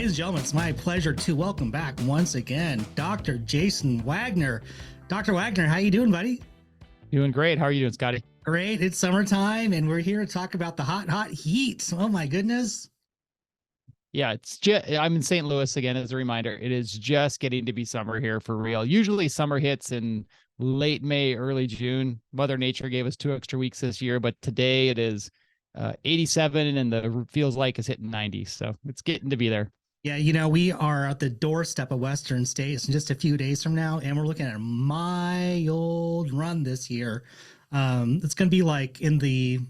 Ladies and gentlemen, it's my pleasure to welcome back once again Dr. Jason Wagner. Dr. Wagner, how you doing, buddy? Doing great. How are you doing, Scotty? Great. It's summertime, and we're here to talk about the hot heat. Oh my goodness. Yeah, it's just, I'm in St. Louis again, as a reminder. It is just getting to be summer here for real. Usually summer hits in late May, early June. Mother Nature gave us 2 extra weeks this year, but today it is 87 and the feels like it's hitting 90. So it's getting to be there. Yeah, you know, we are at the doorstep of Western States in just a few days from now, and we're looking at a mild run this year. It's going to be like in the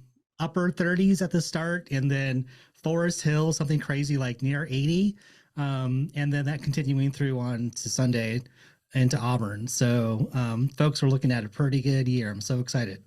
upper 30s at the start, and then Forest Hill, something crazy like near 80, and then that continuing through on to Sunday into Auburn. So folks, we're looking at a pretty good year. I'm so excited.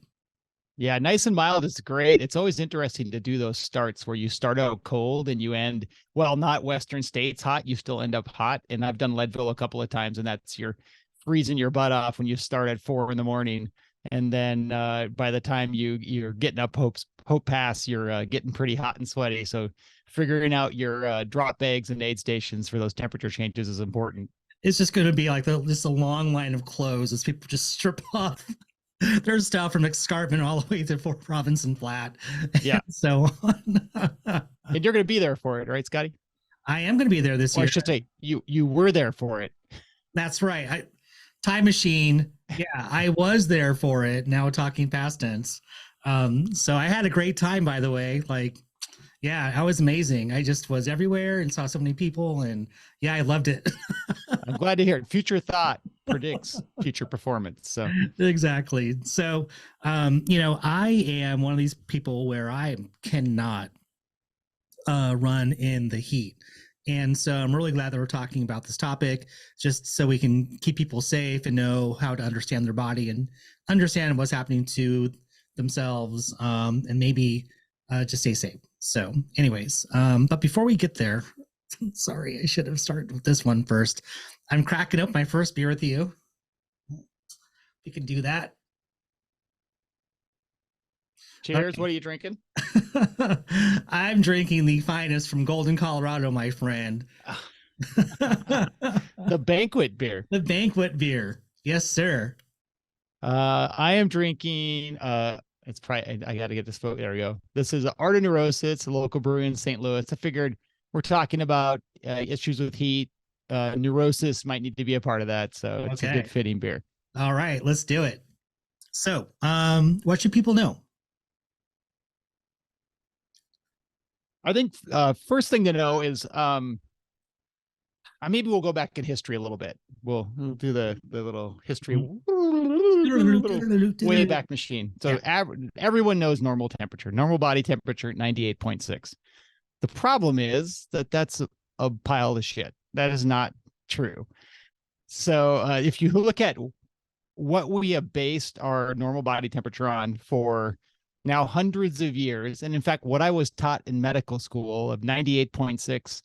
Yeah, nice and mild is great. It's always interesting to do those starts where you start out cold and you end, well, not Western States hot, you still end up hot. And I've done Leadville a couple of times, and that's you're freezing your butt off when you start at 4 a.m. And then by the time you're getting up Hope Pass, you're getting pretty hot and sweaty. So figuring out your drop bags and aid stations for those temperature changes is important. It's just going to be like just a long line of clothes as people just strip off there's stuff from Escarpment all the way to Fort Robinson Flat. Yeah. So on. And you're going to be there for it, right, Scotty? I am going to be there this year. I should say you were there for it. That's right. Time machine. Yeah, I was there for it. Now talking past tense. So I had a great time, by the way. Like, yeah, that was amazing. I just was everywhere and saw so many people, and yeah, I loved it. I'm glad to hear it. Future thought predicts future performance. So exactly. So, you know, I am one of these people where I cannot run in the heat. And so I'm really glad that we're talking about this topic, just so we can keep people safe and know how to understand their body and understand what's happening to themselves, and maybe just stay safe. So anyways, but before we get there, sorry, I should have started with this one first. I'm cracking up my first beer with you. We can do that. Cheers. Okay. What are you drinking? I'm drinking the finest from Golden, Colorado, my friend. The banquet beer. The banquet beer. Yes, sir. I am drinking, it's probably, I got to get this photo. There we go. This is Art of Neurosis. It's a local brewery in St. Louis. I figured we're talking about issues with heat. Neurosis might need to be a part of that. So it's a good fitting beer. All right, let's do it. So what should people know? I think first thing to know is maybe we'll go back in history a little bit. We'll do the little history way back machine. So everyone knows normal temperature, normal body temperature, 98.6. The problem is that that's a pile of shit. That is not true. So if you look at what we have based our normal body temperature on for now hundreds of years, and in fact, what I was taught in medical school of 98.6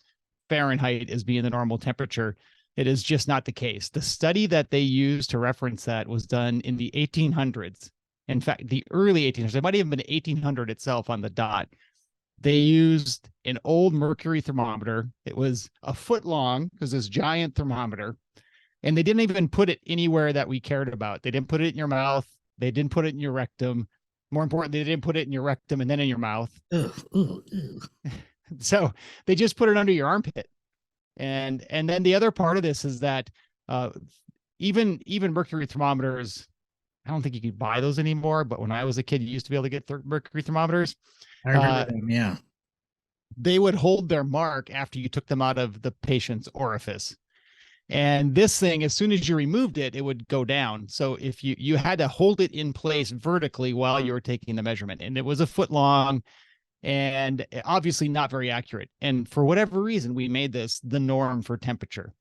Fahrenheit as being the normal temperature, it is just not the case. The study that they used to reference that was done in the 1800s. In fact, the early 1800s, it might have been 1800 itself on the dot. They used an old mercury thermometer. It was a foot long, because this giant thermometer, and they didn't even put it anywhere that we cared about. They didn't put it in your mouth. They didn't put it in your rectum. More importantly, they didn't put it in your rectum and then in your mouth. So they just put it under your armpit. And then the other part of this is that even mercury thermometers, I don't think you could buy those anymore. But when I was a kid, you used to be able to get mercury thermometers. I remember them, yeah. They would hold their mark after you took them out of the patient's orifice. And this thing, as soon as you removed it, it would go down. So if you had to hold it in place vertically while you were taking the measurement, and it was a foot long and obviously not very accurate. And for whatever reason, we made this the norm for temperature.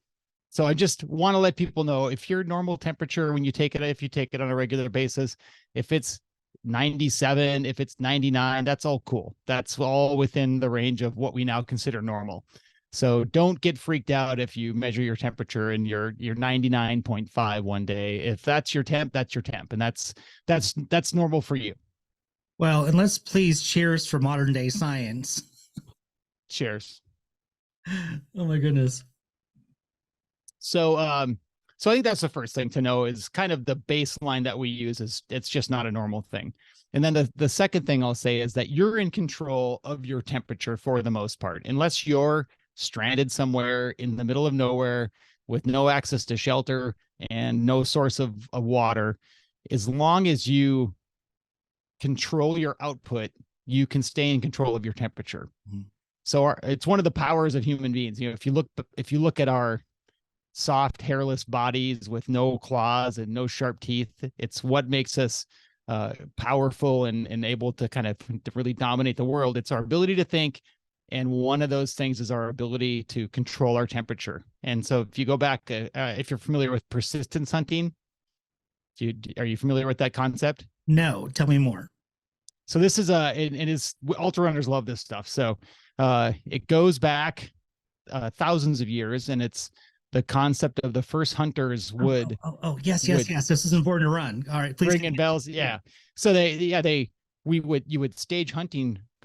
So I just want to let people know, if your normal temperature, when you take it, if you take it on a regular basis, if it's 97, if it's 99, that's all cool. That's all within the range of what we now consider normal. So don't get freaked out if you measure your temperature and you're 99.5 one day. If that's your temp, that's your temp. And that's normal for you. Well, and let's please cheers for modern day science. Cheers. Oh my goodness. So I think that's the first thing to know is kind of the baseline that we use is it's just not a normal thing. And then the second thing I'll say is that you're in control of your temperature for the most part, unless you're stranded somewhere in the middle of nowhere with no access to shelter and no source of water. As long as you control your output, you can stay in control of your temperature. Mm-hmm. So it's one of the powers of human beings. If you look at our soft, hairless bodies with no claws and no sharp teeth, it's what makes us powerful and able to kind of to really dominate the world. It's our ability to think. And one of those things is our ability to control our temperature. And so if you go back, if you're familiar with persistence hunting, are you familiar with that concept? No, tell me more. So this is it is ultra runners love this stuff. So it goes back thousands of years, and it's the concept of the first hunters would. Yes. This is important to run. All right, please. Ringing bells. Yeah. So you would stage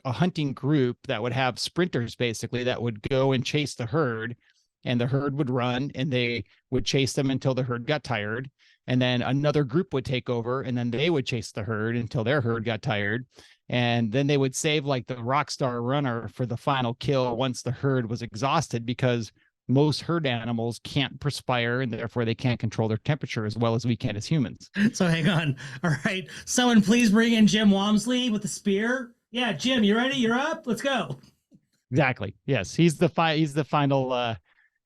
a hunting group that would have sprinters basically that would go and chase the herd, and the herd would run and they would chase them until the herd got tired. And then another group would take over and then they would chase the herd until their herd got tired. And then they would save like the rock star runner for the final kill once the herd was exhausted, because most herd animals can't perspire and therefore they can't control their temperature as well as we can as humans. So hang on. All right. Someone please bring in Jim Walmsley with the spear. Yeah, Jim, you ready? You're up. Let's go. Exactly. Yes. He's the final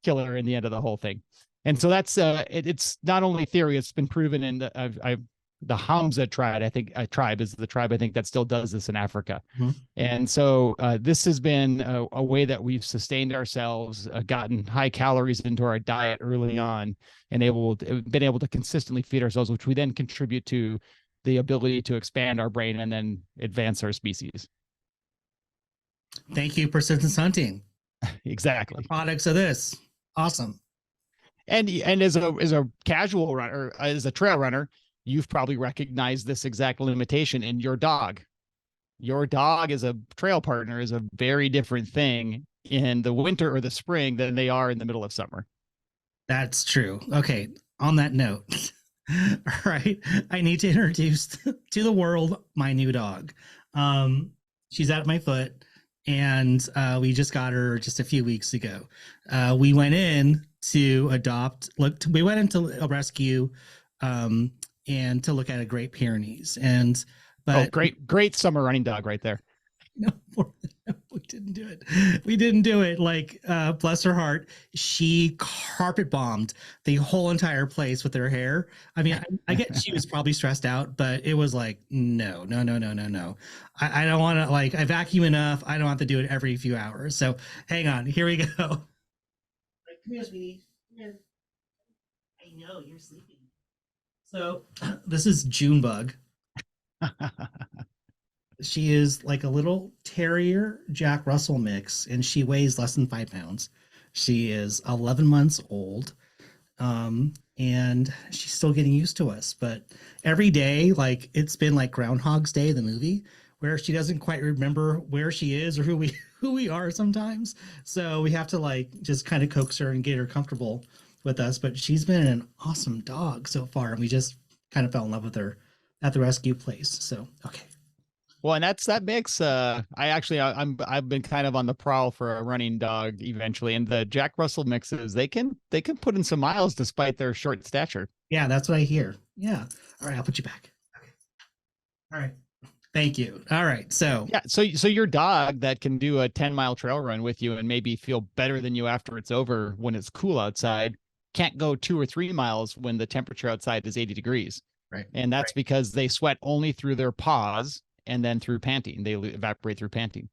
killer in the end of the whole thing. And so that's it's not only theory, it's been proven in the Hamza tribe. I think tribe is the tribe I think that still does this in Africa. Mm-hmm. And so this has been a way that we've sustained ourselves, gotten high calories into our diet early on, and been able to consistently feed ourselves, which we then contribute to the ability to expand our brain and then advance our species. Thank you, persistence hunting. Exactly. The products of this. Awesome. And as a casual runner, as a trail runner, you've probably recognized this exact limitation in your dog. Your dog as a trail partner is a very different thing in the winter or the spring than they are in the middle of summer. That's true. Okay. On that note, all right, I need to introduce to the world my new dog. She's at my foot, and we just got her just a few weeks ago. We went in to adopt. We went into a rescue, and to look at a Great Pyrenees. But great summer running dog right there. No, we didn't do it. We didn't do it. Like, bless her heart, she carpet bombed the whole entire place with her hair. I mean, I get she was probably stressed out, but it was like, no. I don't want to, like, I vacuum enough. I don't have to do it every few hours. So hang on, here we go. Come here, sweetie. Come here. I know you're sleeping. So this is Junebug. She is like a little terrier Jack Russell mix, and she weighs less than 5 pounds. She is 11 months old, and she's still getting used to us. But every day, like, it's been like Groundhog's Day, the movie, where she doesn't quite remember where she is or who we are sometimes. So we have to like just kind of coax her and get her comfortable with us. But she's been an awesome dog so far, and we just kind of fell in love with her at the rescue place. So okay. Well, and that mix. I've been kind of on the prowl for a running dog eventually, and the Jack Russell mixes they can put in some miles despite their short stature. Yeah, that's what I hear. Yeah. All right, I'll put you back. Okay. All right. Thank you. All right. So yeah. So your dog that can do a 10-mile trail run with you and maybe feel better than you after it's over when it's cool outside can't go 2 or 3 miles when the temperature outside is 80 degrees. Right. And that's because they sweat only through their paws. And then through panting, they evaporate through panting.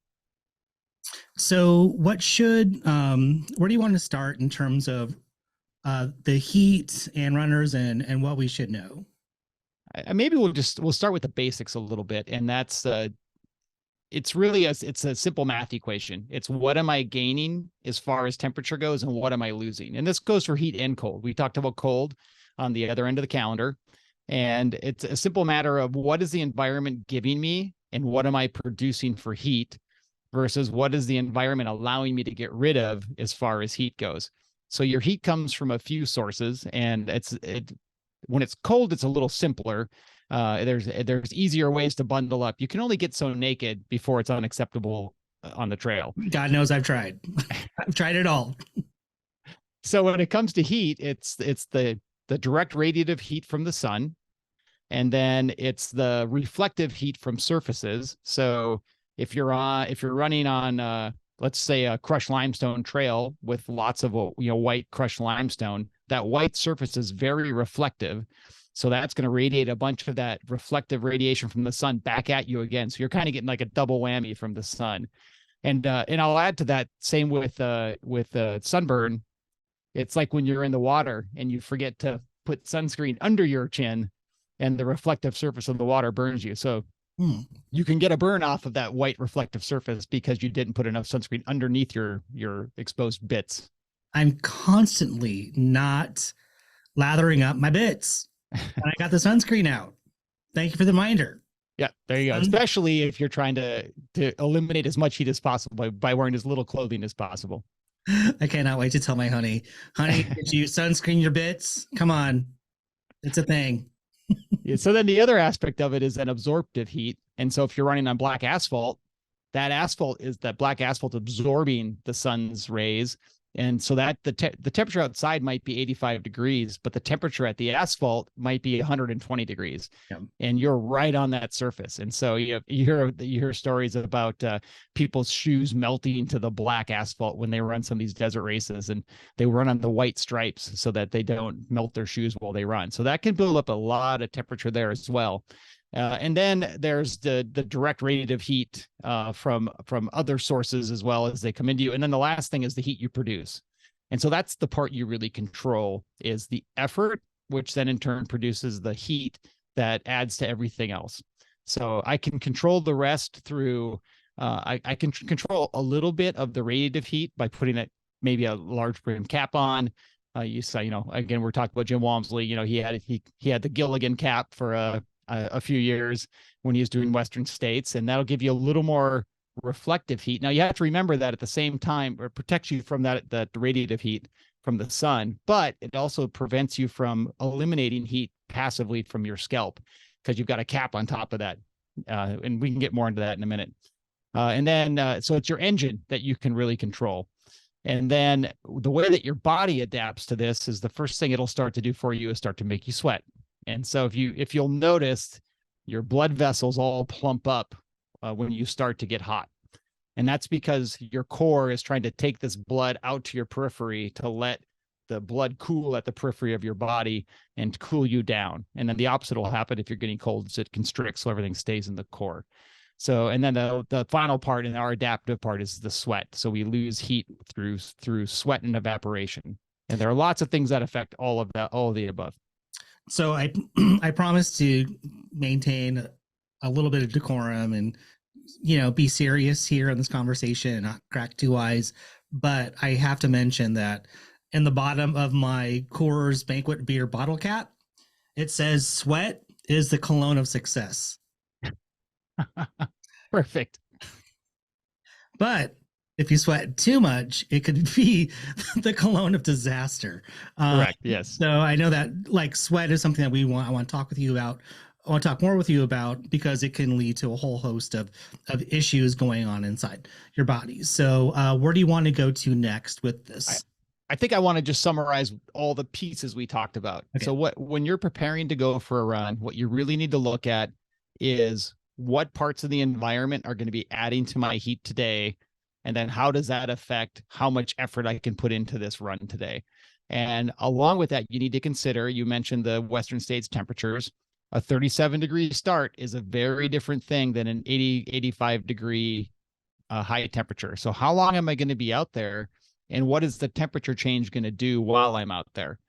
So where do you want to start in terms of the heat and runners and what we should know? Maybe we'll start with the basics a little bit. And that's, it's a simple math equation. It's what am I gaining as far as temperature goes and what am I losing? And this goes for heat and cold. We talked about cold on the other end of the calendar. And it's a simple matter of what is the environment giving me and what am I producing for heat versus what is the environment allowing me to get rid of as far as heat goes. So your heat comes from a few sources, and when it's cold, it's a little simpler. There's easier ways to bundle up. You can only get so naked before it's unacceptable on the trail. God knows I've tried. I've tried it all. So when it comes to heat, it's the direct radiative heat from the sun, and then it's the reflective heat from surfaces. So if you're running on let's say a crushed limestone trail with lots of white crushed limestone, that white surface is very reflective. So that's going to radiate a bunch of that reflective radiation from the sun back at you again. So you're kind of getting like a double whammy from the sun. And I'll add to that, same with sunburn. It's like when you're in the water and you forget to put sunscreen under your chin, and the reflective surface of the water burns you. So you can get a burn off of that white reflective surface because you didn't put enough sunscreen underneath your exposed bits. I'm constantly not lathering up my bits. And I got the sunscreen out. Thank you for the reminder. Yeah, there you go. Especially if you're trying to eliminate as much heat as possible by wearing as little clothing as possible. I cannot wait to tell my honey, did you sunscreen your bits? Come on. It's a thing. Yeah, so then the other aspect of it is an absorptive heat. And so if you're running on black asphalt, that black asphalt absorbing the sun's rays. And so that the temperature outside might be 85 degrees, but the temperature at the asphalt might be 120 degrees. Yep. And you're right on that surface. And so you hear stories about people's shoes melting into the black asphalt when they run some of these desert races, and they run on the white stripes so that they don't melt their shoes while they run. So that can build up a lot of temperature there as well. And then there's the direct radiative heat from other sources as well as they come into you. And then the last thing is the heat you produce. And so that's the part you really control, is the effort, which then in turn produces the heat that adds to everything else. So I can control the rest through, I can control a little bit of the radiative heat by putting maybe a large brim cap on. You saw, again, we're talking about Jim Walmsley. He had the Gilligan cap for a few years when he was doing Western States, and that'll give you a little more reflective heat. Now you have to remember that at the same time, it protects you from that radiative heat from the sun, but it also prevents you from eliminating heat passively from your scalp because you've got a cap on top of that. And we can get more into that in a minute. And then, so it's your engine that you can really control. And then the way that your body adapts to this is the first thing it'll start to do for you is start to make you sweat. And so if you'll notice, your blood vessels all plump up when you start to get hot. And that's because your core is trying to take this blood out to your periphery to let the blood cool at the periphery of your body and cool you down. And then the opposite will happen if you're getting cold, so it constricts so everything stays in the core. So, and then the final part and our adaptive part is the sweat. So we lose heat through sweat and evaporation. And there are lots of things that affect all of the above. So I promise to maintain a little bit of decorum and, be serious here in this conversation and not crack two eyes. But I have to mention that in the bottom of my Coors Banquet beer bottle cap, it says sweat is the cologne of success. Perfect. But if you sweat too much, it could be the cologne of disaster. Correct. Yes. So I know that sweat is something that I want to talk with you about. I want to talk more with you about because it can lead to a whole host of issues going on inside your body. So where do you want to go to next with this? I think I want to just summarize all the pieces we talked about. Okay. So when you're preparing to go for a run, what you really need to look at is what parts of the environment are going to be adding to my heat today. And then how does that affect how much effort I can put into this run today? And along with that, you need to consider, you mentioned the Western States temperatures. A 37-degree start is a very different thing than an 85 degree high temperature. So how long am I going to be out there? And what is the temperature change going to do while I'm out there?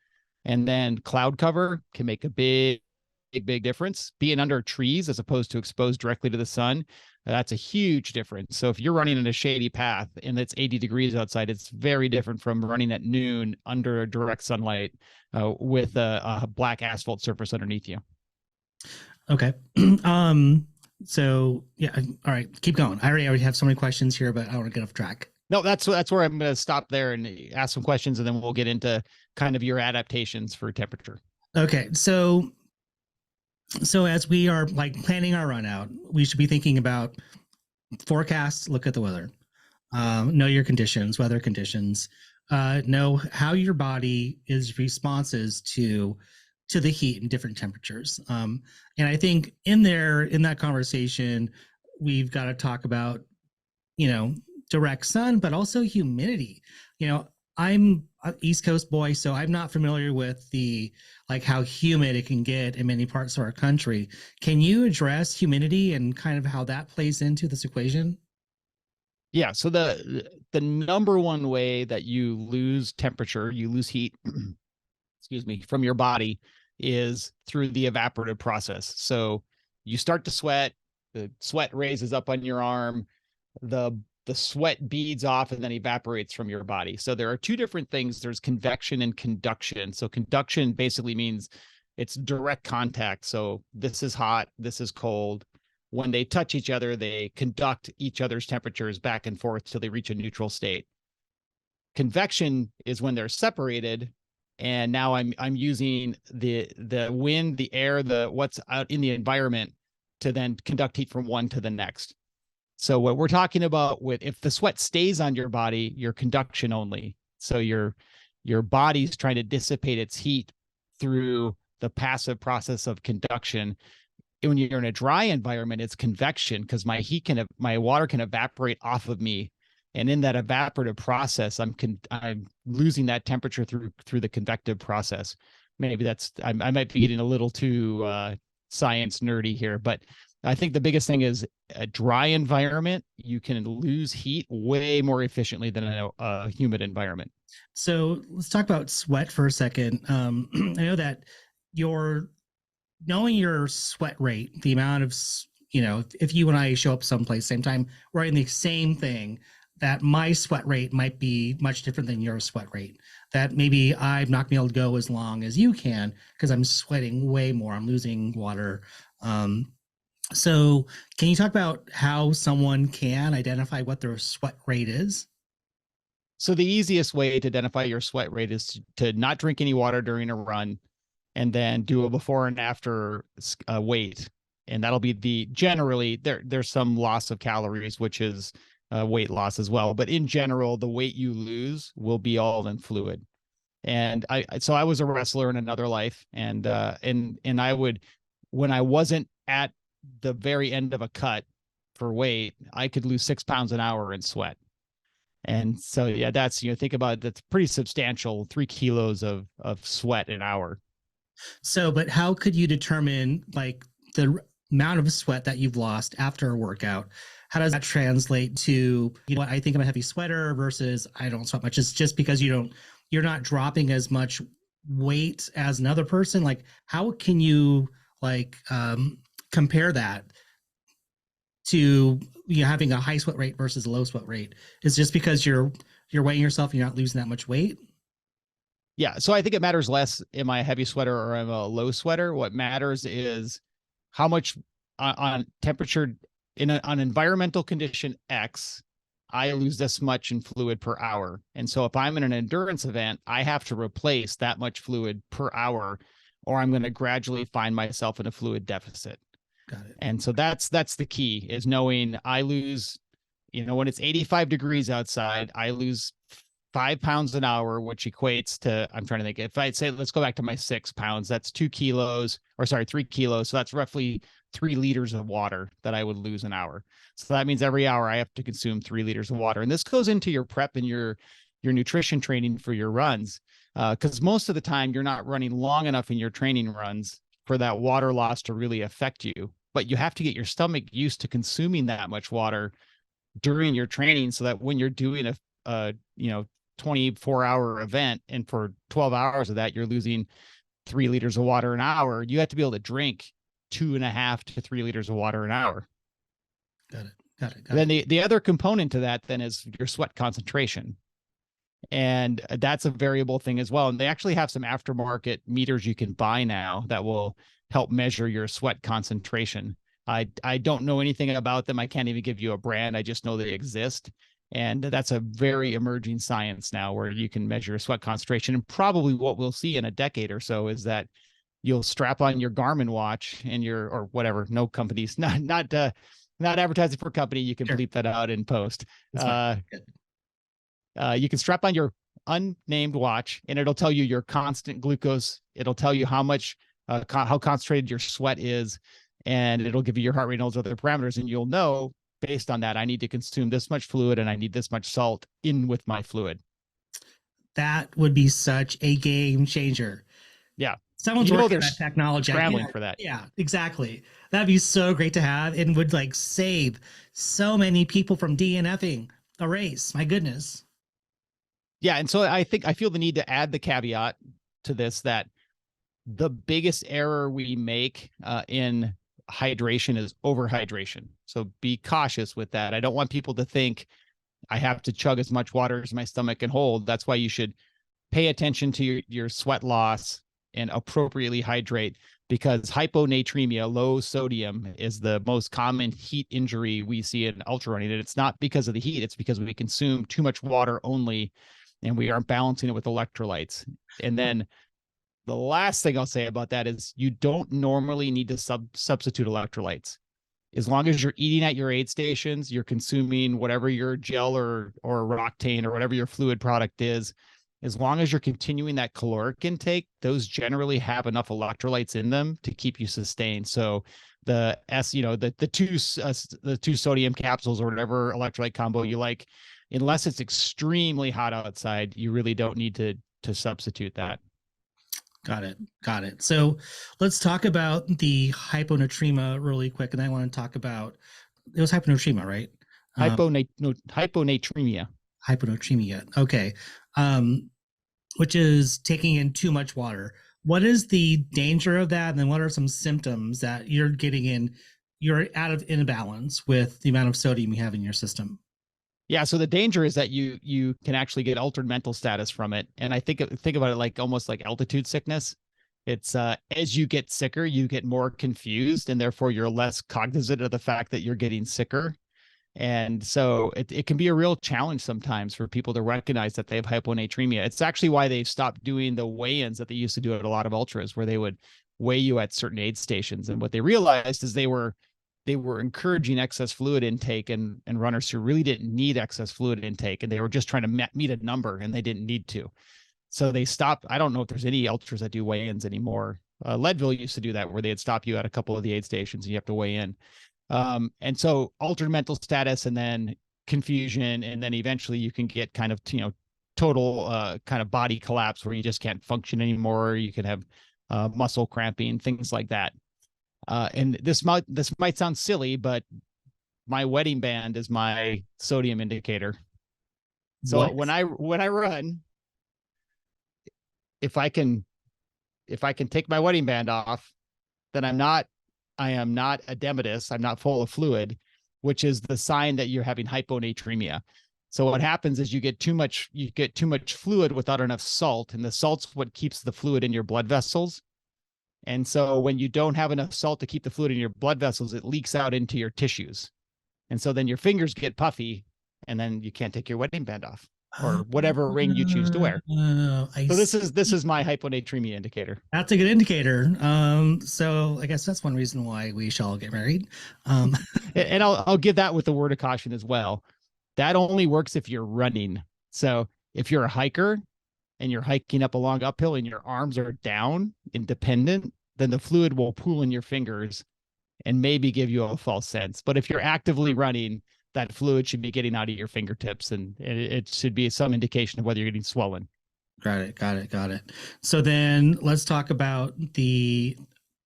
And then cloud cover can make a big difference. Being under trees as opposed to exposed directly to the sun, that's a huge difference. So if you're running in a shady path and it's 80 degrees outside, it's very different from running at noon under direct sunlight with a black asphalt surface underneath you. Okay. So yeah, all right, keep going. I already have so many questions here, but I don't want to get off track. No, that's where I'm going to stop there and ask some questions, and then we'll get into kind of your adaptations for temperature. Okay, so as we are like planning our run out, we should be thinking about forecasts. Look at the weather. Know your conditions, weather conditions. Know how your body is responses to the heat and different temperatures. And I think in that conversation, we've got to talk about, direct sun, but also humidity. I'm an East Coast boy, so I'm not familiar with how humid it can get in many parts of our country. Can you address humidity and kind of how that plays into this equation? Yeah. So the number one way that you lose temperature, you lose heat, excuse me, from your body is through the evaporative process. So you start to sweat, the sweat raises up on your arm, the sweat beads off and then evaporates from your body. So there are two different things. There's convection and conduction. So conduction basically means it's direct contact. So this is hot, this is cold. When they touch each other, they conduct each other's temperatures back and forth till they reach a neutral state. Convection is when they're separated, and now I'm using the wind, the air, the what's out in the environment to then conduct heat from one to the next. So what we're talking about with, if the sweat stays on your body, you're conduction only. So your body's trying to dissipate its heat through the passive process of conduction. When you're in a dry environment, it's convection, because my water can evaporate off of me. And in that evaporative process, I'm losing that temperature through the convective process. Maybe I might be getting a little too science nerdy here, but I think the biggest thing is a dry environment, you can lose heat way more efficiently than a humid environment. So let's talk about sweat for a second. I know that knowing your sweat rate, the amount of, if you and I show up someplace same time, we're in the same thing, that my sweat rate might be much different than your sweat rate. That maybe I'm not going to be able to go as long as you can because I'm sweating way more. I'm losing water. So can you talk about how someone can identify what their sweat rate is? So the easiest way to identify your sweat rate is to not drink any water during a run, and then do a before and after weight. And that'll be generally there's some loss of calories, which is weight loss as well. But in general, the weight you lose will be all in fluid. And I was a wrestler in another life, and I would, when I wasn't at the very end of a cut for weight, I could lose 6 pounds an hour in sweat. And so, yeah, that's, think about it, that's pretty substantial, 3 kilos of sweat an hour. So, but how could you determine the amount of sweat that you've lost after a workout? How does that translate to, what I think I'm a heavy sweater versus I don't sweat much? It's just because you're not dropping as much weight as another person. Like, how can you compare that to having a high sweat rate versus a low sweat rate? Is just because you're weighing yourself, you're not losing that much weight? Yeah. So I think it matters less, am I a heavy sweater or am I a low sweater? What matters is how much on temperature on environmental condition X, I lose this much in fluid per hour. And so if I'm in an endurance event, I have to replace that much fluid per hour, or I'm going to gradually find myself in a fluid deficit. Got it. And so that's the key, is knowing I lose, when it's 85 degrees outside, I lose 5 pounds an hour, which equates to, I'm trying to think, if I'd say, let's go back to my 6 pounds, that's 3 kilos. So that's roughly 3 liters of water that I would lose an hour. So that means every hour I have to consume 3 liters of water. And this goes into your prep and your nutrition training for your runs. Because most of the time you're not running long enough in your training runs for that water loss to really affect you. But you have to get your stomach used to consuming that much water during your training, so that when you're doing a 24-hour event, and for 12 hours of that, you're losing 3 liters of water an hour, you have to be able to drink 2.5 to 3 liters of water an hour. Got it. Then the other component to that then is your sweat concentration. And that's a variable thing as well. And they actually have some aftermarket meters you can buy now that will help measure your sweat concentration. I don't know anything about them. I can't even give you a brand. I just know they exist. And that's a very emerging science now where you can measure sweat concentration. And probably what we'll see in a decade or so is that you'll strap on your Garmin watch and your, or whatever, no companies, not advertising for a company. You can Sure. bleep that out in post. That's fine. Good. You can strap on your unnamed watch and it'll tell you your constant glucose. It'll tell you how much, how concentrated your sweat is, and it'll give you your heart rate and all those other parameters. And you'll know based on that, I need to consume this much fluid and I need this much salt in with my fluid. That would be such a game changer. Yeah. Someone's working on that technology. Scrambling for that. Yeah, exactly. That'd be so great to have and would like save so many people from DNFing a race. My goodness. Yeah. And so I feel the need to add the caveat to this that the biggest error we make in hydration is overhydration. So be cautious with that. I don't want people to think I have to chug as much water as my stomach can hold. That's why you should pay attention to your sweat loss and appropriately hydrate, because hyponatremia, low sodium, is the most common heat injury we see in ultra running. And it's not because of the heat, it's because we consume too much water only and we aren't balancing it with electrolytes. And then the last thing I'll say about that is you don't normally need to substitute electrolytes. As long as you're eating at your aid stations, you're consuming whatever your gel or Roctane or whatever your fluid product is, as long as you're continuing that caloric intake, those generally have enough electrolytes in them to keep you sustained. So the two sodium capsules or whatever electrolyte combo you like, unless it's extremely hot outside, you really don't need to substitute that. Got it. So let's talk about the hyponatremia really quick. And I want to talk about, it was hyponatremia, right? Hyponatremia. Hyponatremia. Okay. Which is taking in too much water. What is the danger of that? And then what are some symptoms that you're getting in, you're out of imbalance with the amount of sodium you have in your system? Yeah. So the danger is that you can actually get altered mental status from it. And I think about it like almost like altitude sickness. It's as you get sicker, you get more confused, and therefore you're less cognizant of the fact that you're getting sicker. And so it can be a real challenge sometimes for people to recognize that they have hyponatremia. It's actually why they've stopped doing the weigh-ins that they used to do at a lot of ultras, where they would weigh you at certain aid stations. And what they realized is they were encouraging excess fluid intake and runners who really didn't need excess fluid intake, and they were just trying to meet a number and they didn't need to. So they stopped. I don't know if there's any ultras that do weigh-ins anymore. Leadville used to do that, where they'd stop you at a couple of the aid stations and you have to weigh in. And so altered mental status and then confusion, and then eventually you can get kind of, total kind of body collapse where you just can't function anymore. You can have muscle cramping, things like that. And this might sound silly, but my wedding band is my sodium indicator. So what? when I run, if I can take my wedding band off, then I am not edematous. I'm not full of fluid, which is the sign that you're having hyponatremia. So what happens is you get too much fluid without enough salt, and the salt's what keeps the fluid in your blood vessels. And so when you don't have enough salt to keep the fluid in your blood vessels, it leaks out into your tissues. And so then your fingers get puffy, and then you can't take your wedding band off, or whatever ring you choose to wear. So this is my hyponatremia indicator. That's a good indicator. So I guess that's one reason why we shall get married. And I'll give that with a word of caution as well. That only works if you're running. So if you're a hiker and you're hiking up a long uphill and your arms are down, independent, then the fluid will pool in your fingers and maybe give you a false sense. But if you're actively running, that fluid should be getting out of your fingertips, and it should be some indication of whether you're getting swollen. Got it. So then let's talk about the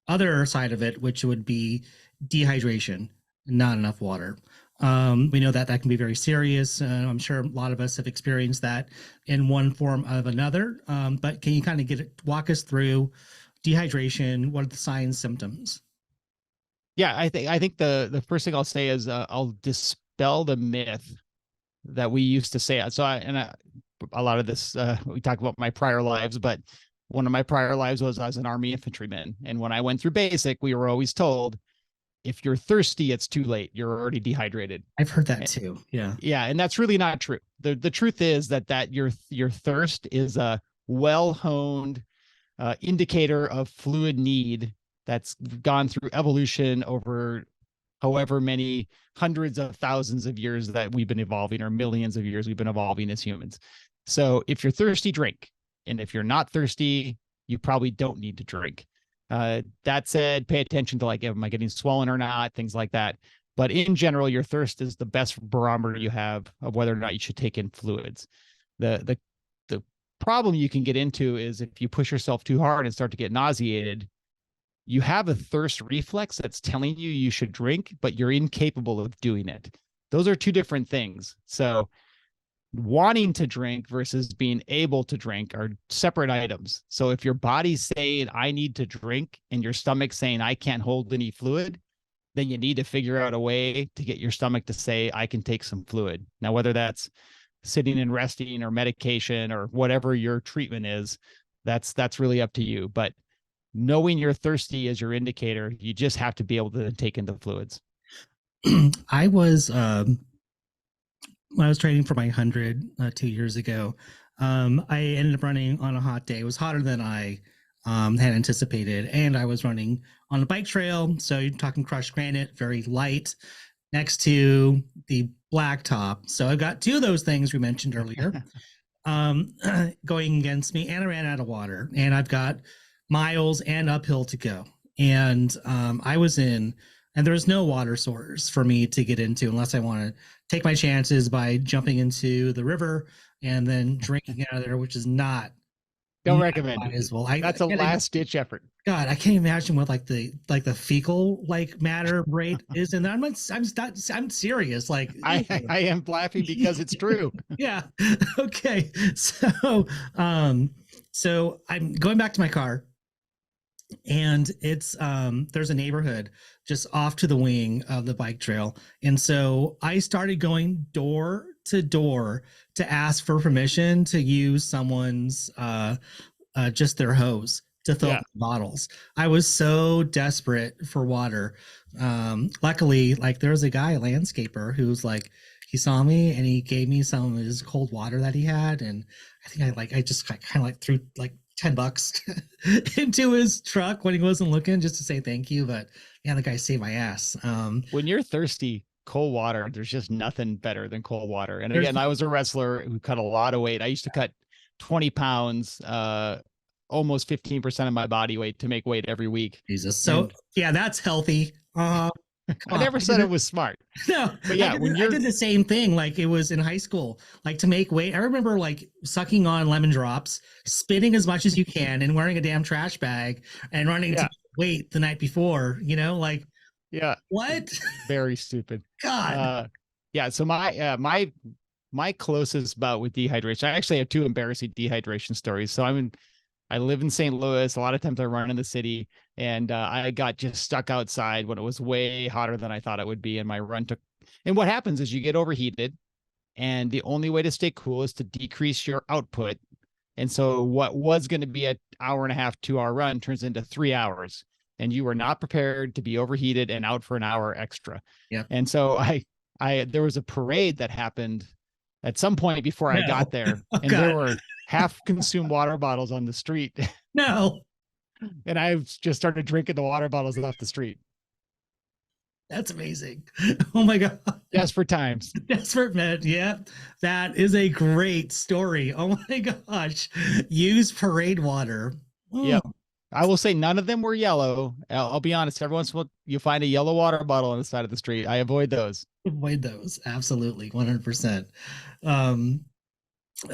other side of it, which would be dehydration, not enough water. We know that can be very serious. I'm sure a lot of us have experienced that in one form or another. But can you kind of walk us through dehydration? What are the signs, symptoms? Yeah, I think the first thing I'll say is I'll dispel the myth that we used to say. So a lot of this, we talk about my prior lives, but one of my prior lives was as an Army infantryman. And when I went through basic, we were always told, if you're thirsty, it's too late. You're already dehydrated. I've heard that too. Yeah. Yeah, and that's really not true. The truth is that your thirst is a well-honed indicator of fluid need that's gone through evolution over however many hundreds of thousands of years that we've been evolving, or millions of years we've been evolving as humans. So if you're thirsty, drink. And if you're not thirsty, you probably don't need to drink. That said, pay attention to like, am I getting swollen or not, things like that. But in general, your thirst is the best barometer you have of whether or not you should take in fluids. The problem you can get into is if you push yourself too hard and start to get nauseated, you have a thirst reflex that's telling you you should drink, but you're incapable of doing it. Those are two different things. So wanting to drink versus being able to drink are separate items. So if your body's saying, I need to drink, and your stomach's saying, I can't hold any fluid, then you need to figure out a way to get your stomach to say, I can take some fluid. Now, whether that's sitting and resting or medication or whatever your treatment is, that's really up to you. But knowing you're thirsty is your indicator. You just have to be able to take in the fluids. I was when I was training for my 100 2 years ago. I ended up running on a hot day. It was hotter than I had anticipated, and I was running on a bike trail. So you're talking crushed granite, very light, next to the blacktop. So I've got two of those things we mentioned earlier going against me, and I ran out of water, and I've got miles and uphill to go. And I was in, and there's no water source for me to get into unless I want to take my chances by jumping into the river and then drinking out of there, which is not. Don't recommend as well. That's a last ditch effort. God, I can't imagine what like the fecal like matter rate is in there. I'm serious. Like I am laughing because it's true. Yeah. Okay. So so I'm going back to my car, and it's there's a neighborhood just off to the wing of the bike trail. And so I started going door to door to ask for permission to use someone's just their hose to fill up bottles. I was so desperate for water. Luckily, like there was a guy, a landscaper, who's like, he saw me and he gave me some of his cold water that he had. And I think I just kind of like threw like $10 into his truck when he wasn't looking, just to say thank you. But yeah, the guy saved my ass. When you're thirsty, cold water, there's just nothing better than cold water. And again, I was a wrestler who cut a lot of weight. I used to cut 20 pounds, almost 15% of my body weight to make weight every week. Jesus. So yeah, that's healthy. I never said it was smart. No, but yeah, I did the same thing. Like it was in high school, like to make weight. I remember like sucking on lemon drops, spitting as much as you can, and wearing a damn trash bag and running to weight the night before. You know, like what? Very stupid. God. Yeah. So my closest bout with dehydration, I actually have two embarrassing dehydration stories. So I live in St. Louis. A lot of times I run in the city, and I got just stuck outside when it was way hotter than I thought it would be. And my run took, and what happens is you get overheated, and the only way to stay cool is to decrease your output. And so what was going to be an hour and a half, 2-hour run turns into 3 hours, and you were not prepared to be overheated and out for an hour extra. Yeah. And so there was a parade that happened at some point before I got there, and there were half consumed water bottles on the street. No. And I just started drinking the water bottles off the street. That's amazing. Oh my God. Desperate times. Desperate men. Yeah. That is a great story. Oh my gosh. Use parade water. Yep. I will say none of them were yellow. I'll be honest. Every once in a while, you find a yellow water bottle on the side of the street. I avoid those. Avoid those. Absolutely. 100%.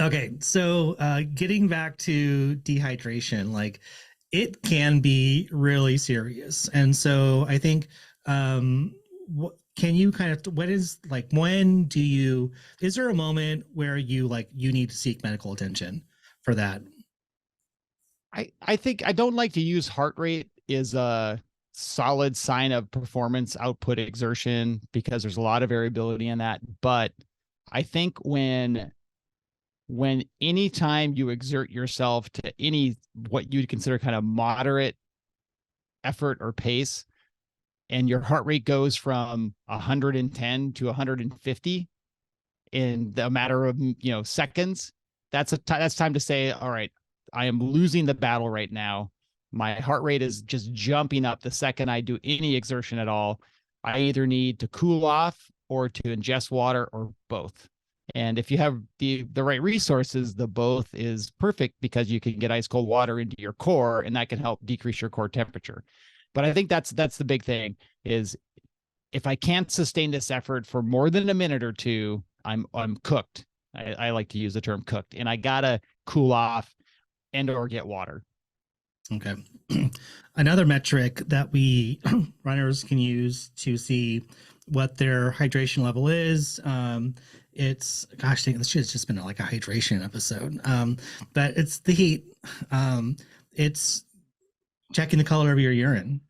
Okay. So getting back to dehydration, like it can be really serious. And so I think, can you kind of, what is like, is there a moment where you need to seek medical attention for that? I think I don't like to use heart rate as a solid sign of performance output exertion, because there's a lot of variability in that. But I think when anytime you exert yourself to what you'd consider kind of moderate effort or pace, and your heart rate goes from 110 to 150 in a matter of seconds, that's time to say, all right, I am losing the battle right now. My heart rate is just jumping up the second I do any exertion at all. I either need to cool off or to ingest water or both. And if you have the right resources, the both is perfect because you can get ice cold water into your core, and that can help decrease your core temperature. But I think that's the big thing is if I can't sustain this effort for more than a minute or two, I'm cooked. I like to use the term cooked, and I gotta cool off and or get water. Okay. Another metric that we runners can use to see what their hydration level is. It's gosh, this should have just been like a hydration episode. But it's the heat. It's checking the color of your urine.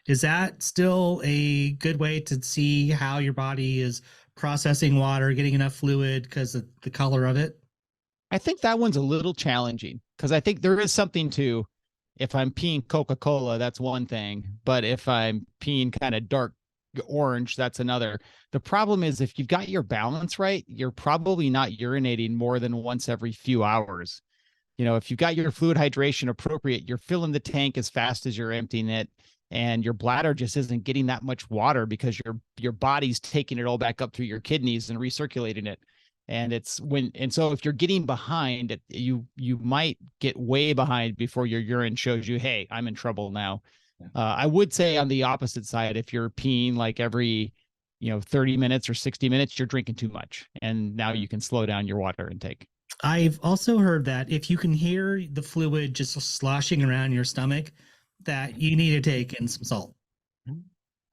Is that still a good way to see how your body is processing water, getting enough fluid because of the color of it? I think that one's a little challenging because I think there is something to, if I'm peeing Coca-Cola, that's one thing. But if I'm peeing kind of dark orange, that's another. The problem is if you've got your balance right, you're probably not urinating more than once every few hours. If you've got your fluid hydration appropriate, you're filling the tank as fast as you're emptying it, and your bladder just isn't getting that much water because your body's taking it all back up through your kidneys and recirculating it. And so if you're getting behind, you might get way behind before your urine shows you, hey, I'm in trouble now. I would say on the opposite side, if you're peeing like every 30 minutes or 60 minutes, you're drinking too much, and now you can slow down your water intake. I've also heard that if you can hear the fluid just sloshing around your stomach, that you need to take in some salt.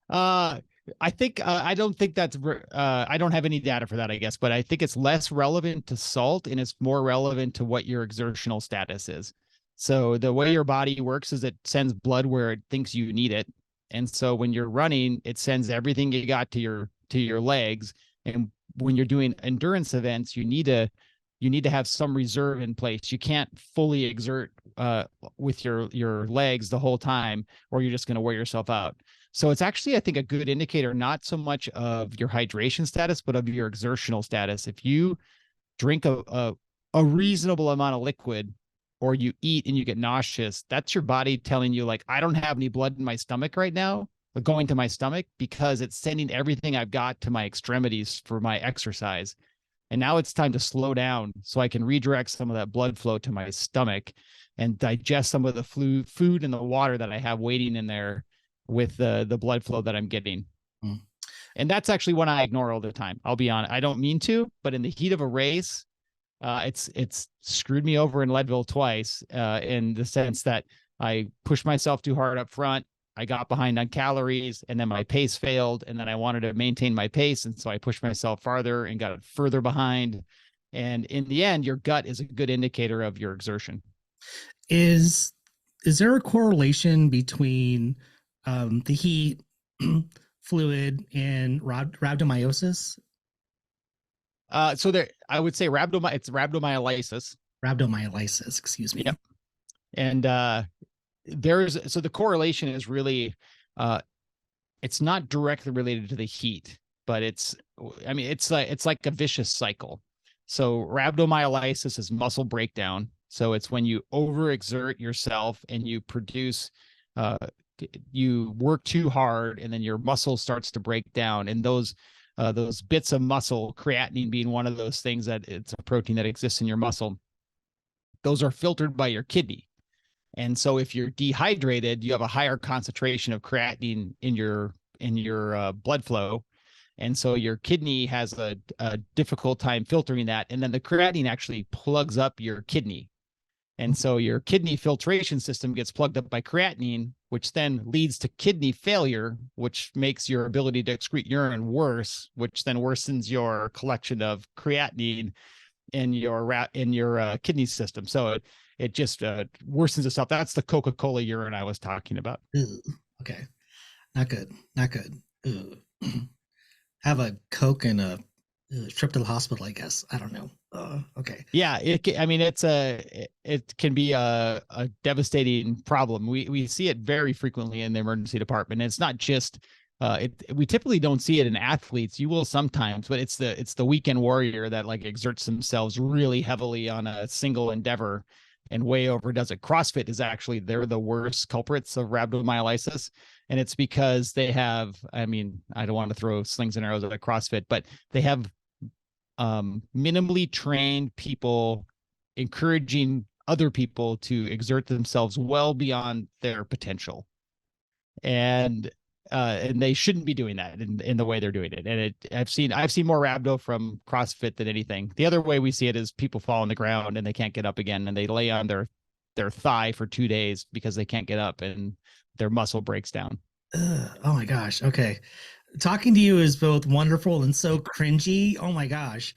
I think I don't think that's I don't have any data for that, I guess, but I think it's less relevant to salt and it's more relevant to what your exertional status is. So the way your body works is it sends blood where it thinks you need it. And so when you're running, it sends everything you got to your legs. And when you're doing endurance events, you need to have some reserve in place. You can't fully exert with your legs the whole time, or you're just going to wear yourself out. So it's actually, I think, a good indicator, not so much of your hydration status, but of your exertional status. If you drink a reasonable amount of liquid, or you eat and you get nauseous, that's your body telling you, like, I don't have any blood in my stomach right now, going to my stomach, because it's sending everything I've got to my extremities for my exercise. And now it's time to slow down so I can redirect some of that blood flow to my stomach and digest some of the food and the water that I have waiting in there with the blood flow that I'm getting. Mm. And that's actually one I ignore all the time. I'll be honest. I don't mean to, but in the heat of a race, it's screwed me over in Leadville twice, in the sense that I pushed myself too hard up front. I got behind on calories, and then my pace failed, and then I wanted to maintain my pace, and so I pushed myself farther and got further behind. And in the end, your gut is a good indicator of your exertion. Is there a correlation between the heat, fluid, and rhabdomyosis? So there, I would say it's rhabdomyolysis. Rhabdomyolysis, excuse me. Yep. And so the correlation is really, it's not directly related to the heat, but it's like a vicious cycle. So rhabdomyolysis is muscle breakdown. So it's when you overexert yourself and you produce, you work too hard, and then your muscle starts to break down. And those bits of muscle, creatinine being one of those things, that it's a protein that exists in your muscle, those are filtered by your kidney. And so if you're dehydrated, you have a higher concentration of creatinine in your blood flow. And so your kidney has a difficult time filtering that. And then the creatinine actually plugs up your kidney. And so your kidney filtration system gets plugged up by creatinine, which then leads to kidney failure, which makes your ability to excrete urine worse, which then worsens your collection of creatinine in your kidney system. So it just worsens itself. That's the Coca-Cola urine I was talking about. Ew, okay. Not good. Not good. Ew. Have a Coke and a Trip to the hospital, I guess. I don't know. Okay. Yeah, I mean, it can be a devastating problem. We see it very frequently in the emergency department. And it's not just we typically don't see it in athletes. You will sometimes, but it's the weekend warrior that like exerts themselves really heavily on a single endeavor and way overdoes it. CrossFit is actually, they're the worst culprits of rhabdomyolysis. And it's because they have, I mean, I don't want to throw slings and arrows at CrossFit, but they have minimally trained people encouraging other people to exert themselves well beyond their potential, and they shouldn't be doing that in the way they're doing it. And I've seen more rhabdo from CrossFit than anything. The other way we see it is people fall on the ground and they can't get up again, and they lay on their thigh for 2 days because they can't get up and their muscle breaks down. Oh my gosh. Okay. Talking to you is both wonderful and so cringy. Oh my gosh.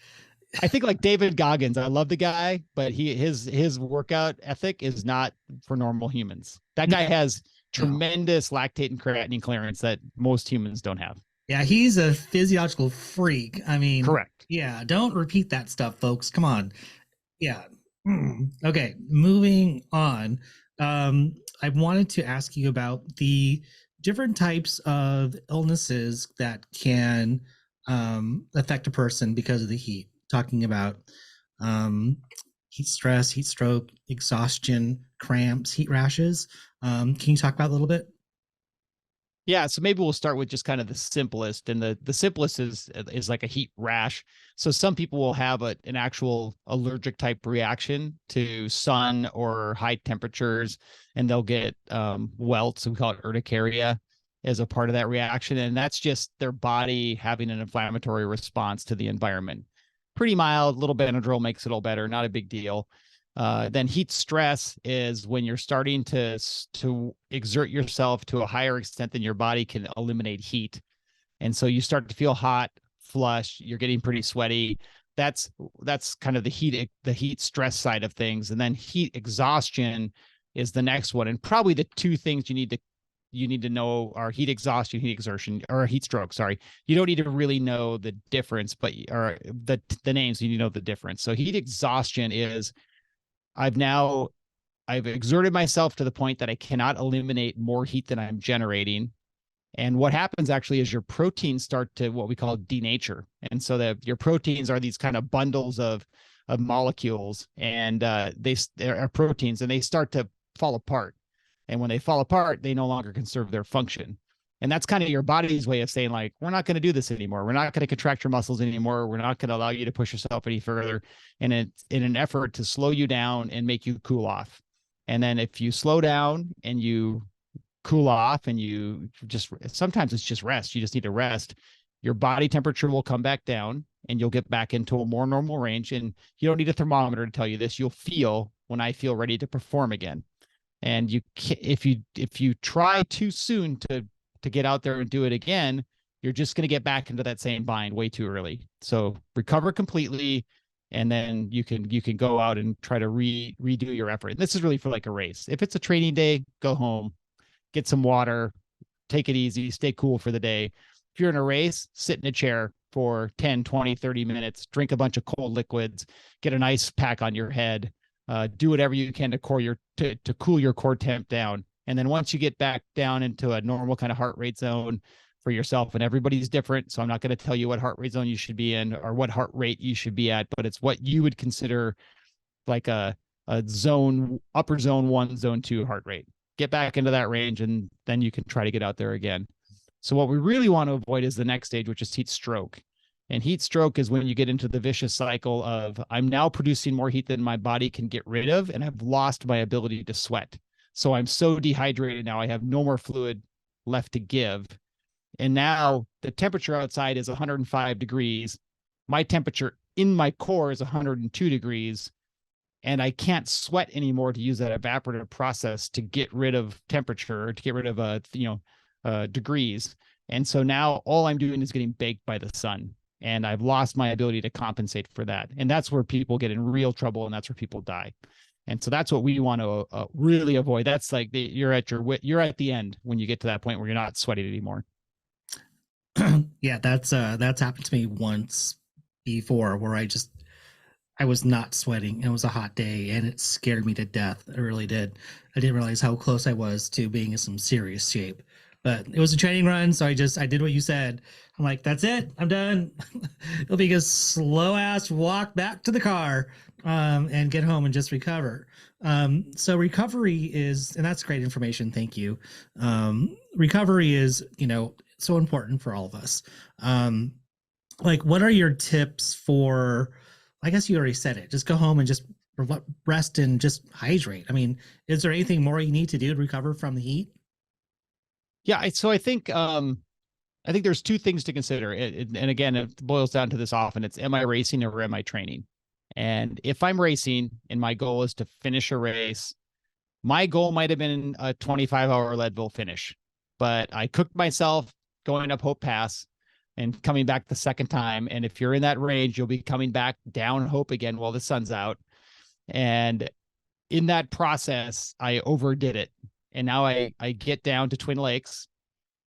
I think like David Goggins, I love the guy, but his workout ethic is not for normal humans. That guy has tremendous lactate and creatinine clearance that most humans don't have. Yeah, he's a physiological freak. I mean, correct. Yeah, don't repeat that stuff, folks. Come on. Yeah. Okay, moving on. I wanted to ask you about the different types of illnesses that can affect a person because of the heat. Talking about heat stress, heat stroke, exhaustion, cramps, heat rashes. Can you talk about a little bit? Yeah, so maybe we'll start with just kind of the simplest, and the simplest is like a heat rash. So some people will have an actual allergic type reaction to sun or high temperatures, and they'll get welts. We call it urticaria as a part of that reaction, and that's just their body having an inflammatory response to the environment. Pretty mild, little Benadryl makes it all better, not a big deal. Then heat stress is when you're starting to exert yourself to a higher extent than your body can eliminate heat. And so you start to feel hot, flush, you're getting pretty sweaty. That's kind of the heat stress side of things. And then heat exhaustion is the next one. And probably the two things you need to know are heat exhaustion, heat exertion, or heat stroke. Sorry. You don't need to really know the difference, but or the names, you need to know the difference. So heat exhaustion is I've exerted myself to the point that I cannot eliminate more heat than I'm generating. And what happens actually is your proteins start to what we call denature. And so your proteins are these kind of bundles of molecules, and they are proteins, and they start to fall apart. And when they fall apart, they no longer can serve their function. And that's kind of your body's way of saying, like, we're not going to do this anymore. We're not going to contract your muscles anymore. We're not going to allow you to push yourself any further. And it's in an effort to slow you down and make you cool off. And then if you slow down and you cool off, and you just, sometimes it's just rest. You just need to rest. Your body temperature will come back down, and you'll get back into a more normal range. And you don't need a thermometer to tell you this. You'll feel when I feel ready to perform again. And if you try too soon to get out there and do it again, you're just going to get back into that same bind way too early. So recover completely, and then you can go out and try to redo your effort. And this is really for like a race. If it's a training day, go home, get some water, take it easy, stay cool for the day. If you're in a race, sit in a chair for 10, 20, 30 minutes, drink a bunch of cold liquids, get an ice pack on your head, do whatever you can to cool your core temp down. And then once you get back down into a normal kind of heart rate zone for yourself, and everybody's different, so I'm not going to tell you what heart rate zone you should be in or what heart rate you should be at, but it's what you would consider like a zone, upper zone 1, zone 2 heart rate. Get back into that range, and then you can try to get out there again. So what we really want to avoid is the next stage, which is heat stroke. And heat stroke is when you get into the vicious cycle of, I'm now producing more heat than my body can get rid of, and I've lost my ability to sweat. So I'm so dehydrated now, I have no more fluid left to give. And now the temperature outside is 105 degrees. My temperature in my core is 102 degrees. And I can't sweat anymore to use that evaporative process to get rid of temperature, or to get rid of degrees. And so now all I'm doing is getting baked by the sun, and I've lost my ability to compensate for that. And that's where people get in real trouble, and that's where people die. And so that's what we want to really avoid. That's like you're at the end when you get to that point where you're not sweating anymore. Yeah, that's happened to me once before where I was not sweating. It was a hot day and it scared me to death. It really did. I didn't realize how close I was to being in some serious shape. But it was a training run, so I did what you said. I'm like, that's it. I'm done. It'll be a slow ass walk back to the car, and get home and just recover. So recovery is, and that's great information. Thank you. Recovery is, so important for all of us. Like, what are your tips for, I guess you already said it, just go home and just rest and just hydrate. I mean, is there anything more you need to do to recover from the heat? Yeah, so I think there's two things to consider. And again, it boils down to this often. It's, am I racing or am I training? And if I'm racing and my goal is to finish a race, my goal might have been a 25-hour Leadville finish, but I cooked myself going up Hope Pass and coming back the second time. And if you're in that range, you'll be coming back down Hope again while the sun's out. And in that process, I overdid it. And now I get down to Twin Lakes.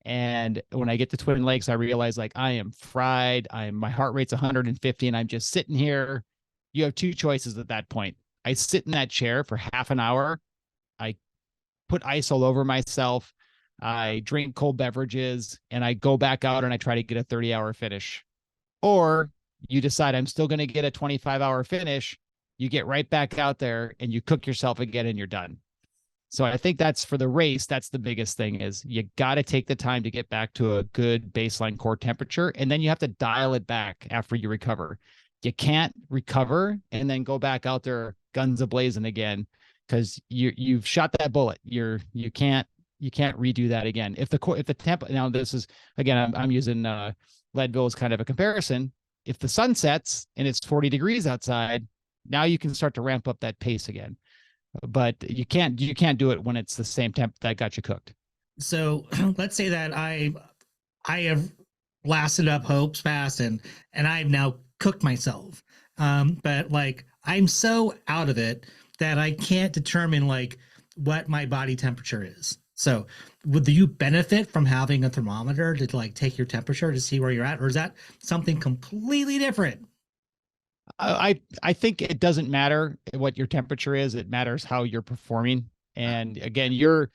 And when I get to Twin Lakes, I realize like I am fried. My heart rate's 150 and I'm just sitting here. You have two choices at that point. I sit in that chair for half an hour. I put ice all over myself. I drink cold beverages and I go back out and I try to get a 30-hour finish. Or you decide I'm still going to get a 25-hour finish. You get right back out there and you cook yourself again and you're done. So I think that's for the race. That's the biggest thing is you got to take the time to get back to a good baseline core temperature. And then you have to dial it back after you recover. You can't recover and then go back out there guns a-blazing again because you've shot that bullet. You can't redo that again. If the temp, now this is, again, I'm using Leadville as kind of a comparison. If the sun sets and it's 40 degrees outside, now you can start to ramp up that pace again. But you can't do it when it's the same temp that got you cooked. So let's say that I have blasted up Hope's Pass and I've now cooked myself. But like I'm so out of it that I can't determine like what my body temperature is. So would you benefit from having a thermometer to like take your temperature to see where you're at, or is that something completely different? I think it doesn't matter what your temperature is. It matters how you're performing. And again, your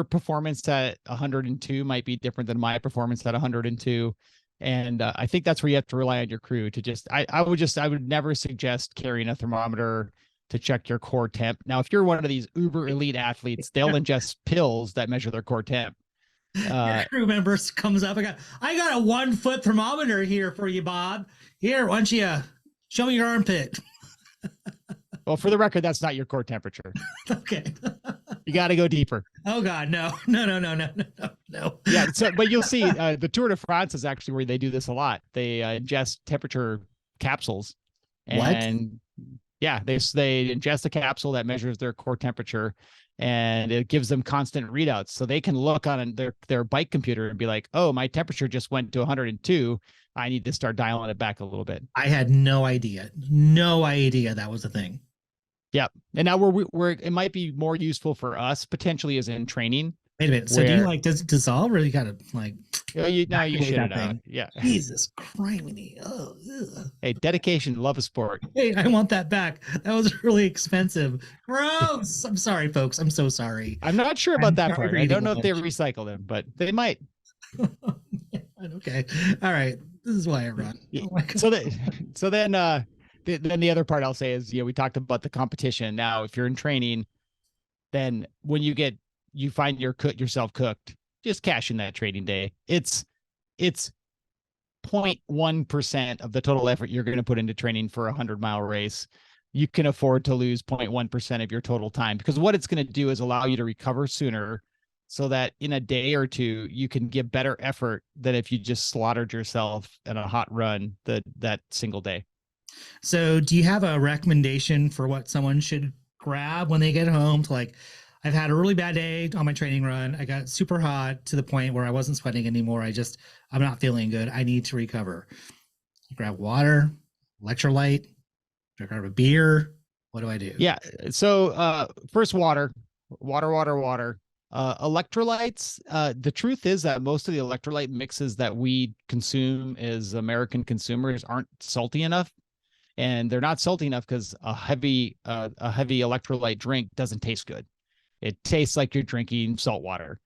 performance at 102 might be different than my performance at 102. And I think that's where you have to rely on your crew to just, I would never suggest carrying a thermometer to check your core temp. Now, if you're one of these uber elite athletes, they'll ingest pills that measure their core temp. Your crew member comes up. I got a 1 foot thermometer here for you, Bob. Here, why don't you show me your armpit? Well, for the record, that's not your core temperature. Okay. You got to go deeper. Oh God, no. Yeah. So, but you'll see the Tour de France is actually where they do this a lot. They ingest temperature capsules. And yeah, they ingest a capsule that measures their core temperature and it gives them constant readouts. So they can look on their bike computer and be like, oh, my temperature just went to 102. I need to start dialing it back a little bit. I had no idea that was a thing. Yeah. And now we're it might be more useful for us potentially as in training. Wait a minute. So do you like, does it dissolve or you gotta like, you shit it out. Yeah. Jesus criminy. Oh, hey, dedication, love of sport. Hey, I want that back. That was really expensive. Gross. I'm sorry, folks. I'm so sorry. I'm not sure about that part. I don't know if they recycle them, but they might. Okay. All right. This is why I run. Oh then the other part I'll say is, we talked about the competition. Now, if you're in training, then when you find yourself cooked, just cash in that training day. It's 0.1% of the total effort you're going to put into training for a 100-mile race. You can afford to lose 0.1% of your total time because what it's going to do is allow you to recover sooner so that in a day or two, you can give better effort than if you just slaughtered yourself in a hot run that single day. So do you have a recommendation for what someone should grab when they get home to like, I've had a really bad day on my training run. I got super hot to the point where I wasn't sweating anymore. I'm not feeling good. I need to recover. Grab water, electrolyte, grab a beer. What do I do? Yeah. So first water. Electrolytes, the truth is that most of the electrolyte mixes that we consume as American consumers aren't salty enough. And they're not salty enough because a heavy electrolyte drink doesn't taste good. It tastes like you're drinking salt water.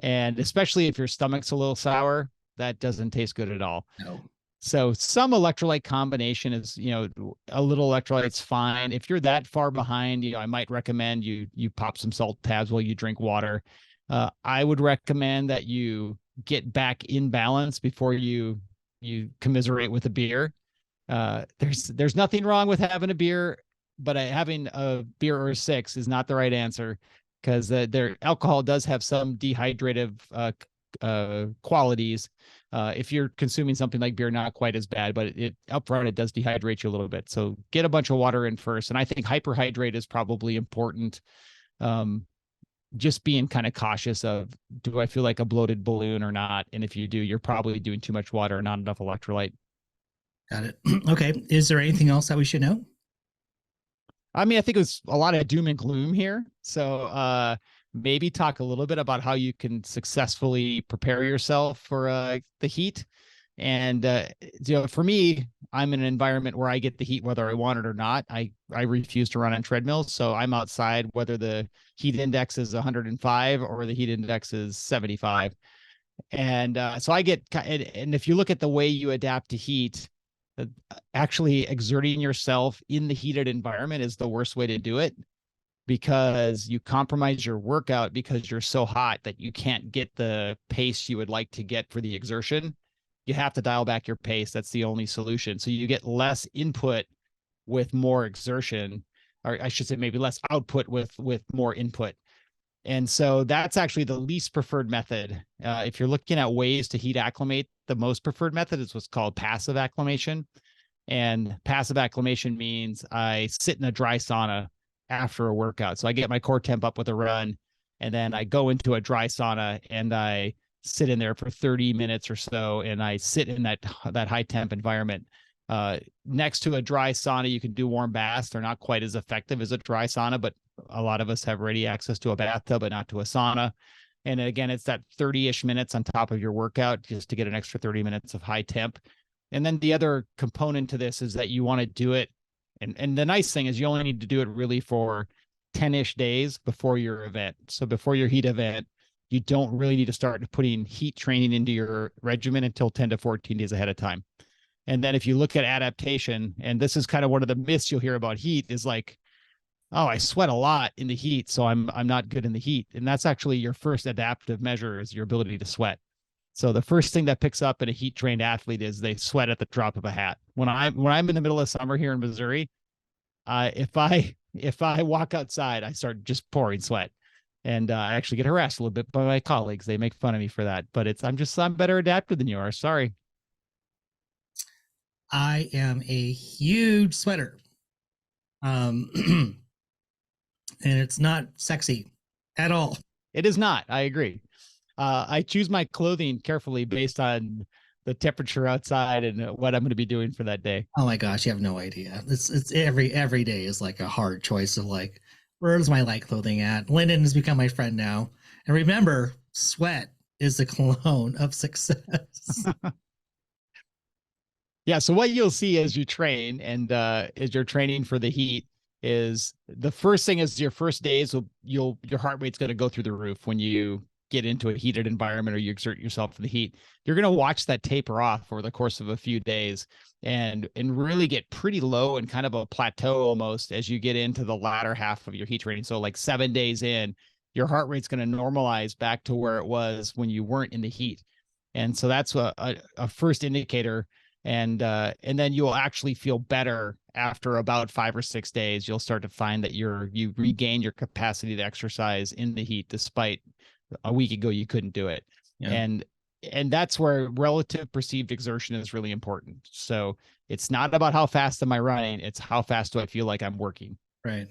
And especially if your stomach's a little sour, that doesn't taste good at all. No. So some electrolyte combination is, a little electrolyte's fine. If you're that far behind, I might recommend you pop some salt tabs while you drink water. I would recommend that you get back in balance before you commiserate with a beer. There's nothing wrong with having a beer, but having a beer or a six is not the right answer, because their alcohol does have some dehydrative qualities. If you're consuming something like beer, not quite as bad, but it upfront it does dehydrate you a little bit. So get a bunch of water in first, and I think hyperhydrate is probably important. Just being kind of cautious of, do I feel like a bloated balloon or not? And if you do, you're probably doing too much water and not enough electrolyte. Got it. Okay. Is there anything else that we should know? I mean, I think it was a lot of doom and gloom here. So maybe talk a little bit about how you can successfully prepare yourself for the heat. And for me, I'm in an environment where I get the heat whether I want it or not. I refuse to run on treadmills, so I'm outside whether the heat index is 105 or the heat index is 75. And so I get, and if you look at the way you adapt to heat, actually exerting yourself in the heated environment is the worst way to do it, because you compromise your workout because you're so hot that you can't get the pace you would like to get for the exertion. You have to dial back your pace. That's the only solution. So you get less input with more exertion, or I should say maybe less output with more input. And so that's actually the least preferred method. If you're looking at ways to heat acclimate, the most preferred method is what's called passive acclimation. And passive acclimation means I sit in a dry sauna after a workout. So I get my core temp up with a run, and then I go into a dry sauna and I sit in there for 30 minutes or so, and I sit in that high temp environment. Next to a dry sauna, you can do warm baths. They're not quite as effective as a dry sauna, but a lot of us have ready access to a bathtub, but not to a sauna. And again, it's that 30-ish minutes on top of your workout just to get an extra 30 minutes of high temp. And then the other component to this is that you want to do it. And the nice thing is you only need to do it really for 10-ish days before your event. So before your heat event, you don't really need to start putting heat training into your regimen until 10 to 14 days ahead of time. And then if you look at adaptation, and this is kind of one of the myths you'll hear about heat, is like, oh, I sweat a lot in the heat, so I'm not good in the heat. And that's actually your first adaptive measure, is your ability to sweat. So the first thing that picks up in a heat trained athlete is they sweat at the drop of a hat. When I'm in the middle of summer here in Missouri, if I walk outside, I start just pouring sweat. And I actually get harassed a little bit by my colleagues. They make fun of me for that, but I'm better adapted than you are. Sorry. I am a huge sweater. And it's not sexy at all. It is not. I agree. I choose my clothing carefully based on the temperature outside and what I'm going to be doing for that day. Oh my gosh, you have no idea. It's every day is like a hard choice of like, where's my light clothing at? Linen has become my friend now. And remember, sweat is the cologne of success. Yeah. So what you'll see as you train and as you're training for the heat is the first thing is your first days, your heart rate's going to go through the roof when you get into a heated environment or you exert yourself in the heat. You're going to watch that taper off over the course of a few days and really get pretty low and kind of a plateau almost as you get into the latter half of your heat training. So like 7 days in, your heart rate's going to normalize back to where it was when you weren't in the heat. And so that's a first indicator. And then you'll actually feel better after about 5 or 6 days. You'll start to find that you regain your capacity to exercise in the heat, despite a week ago you couldn't do it. Yeah. And that's where relative perceived exertion is really important. So it's not about how fast am I running, it's how fast do I feel like I'm working. Right.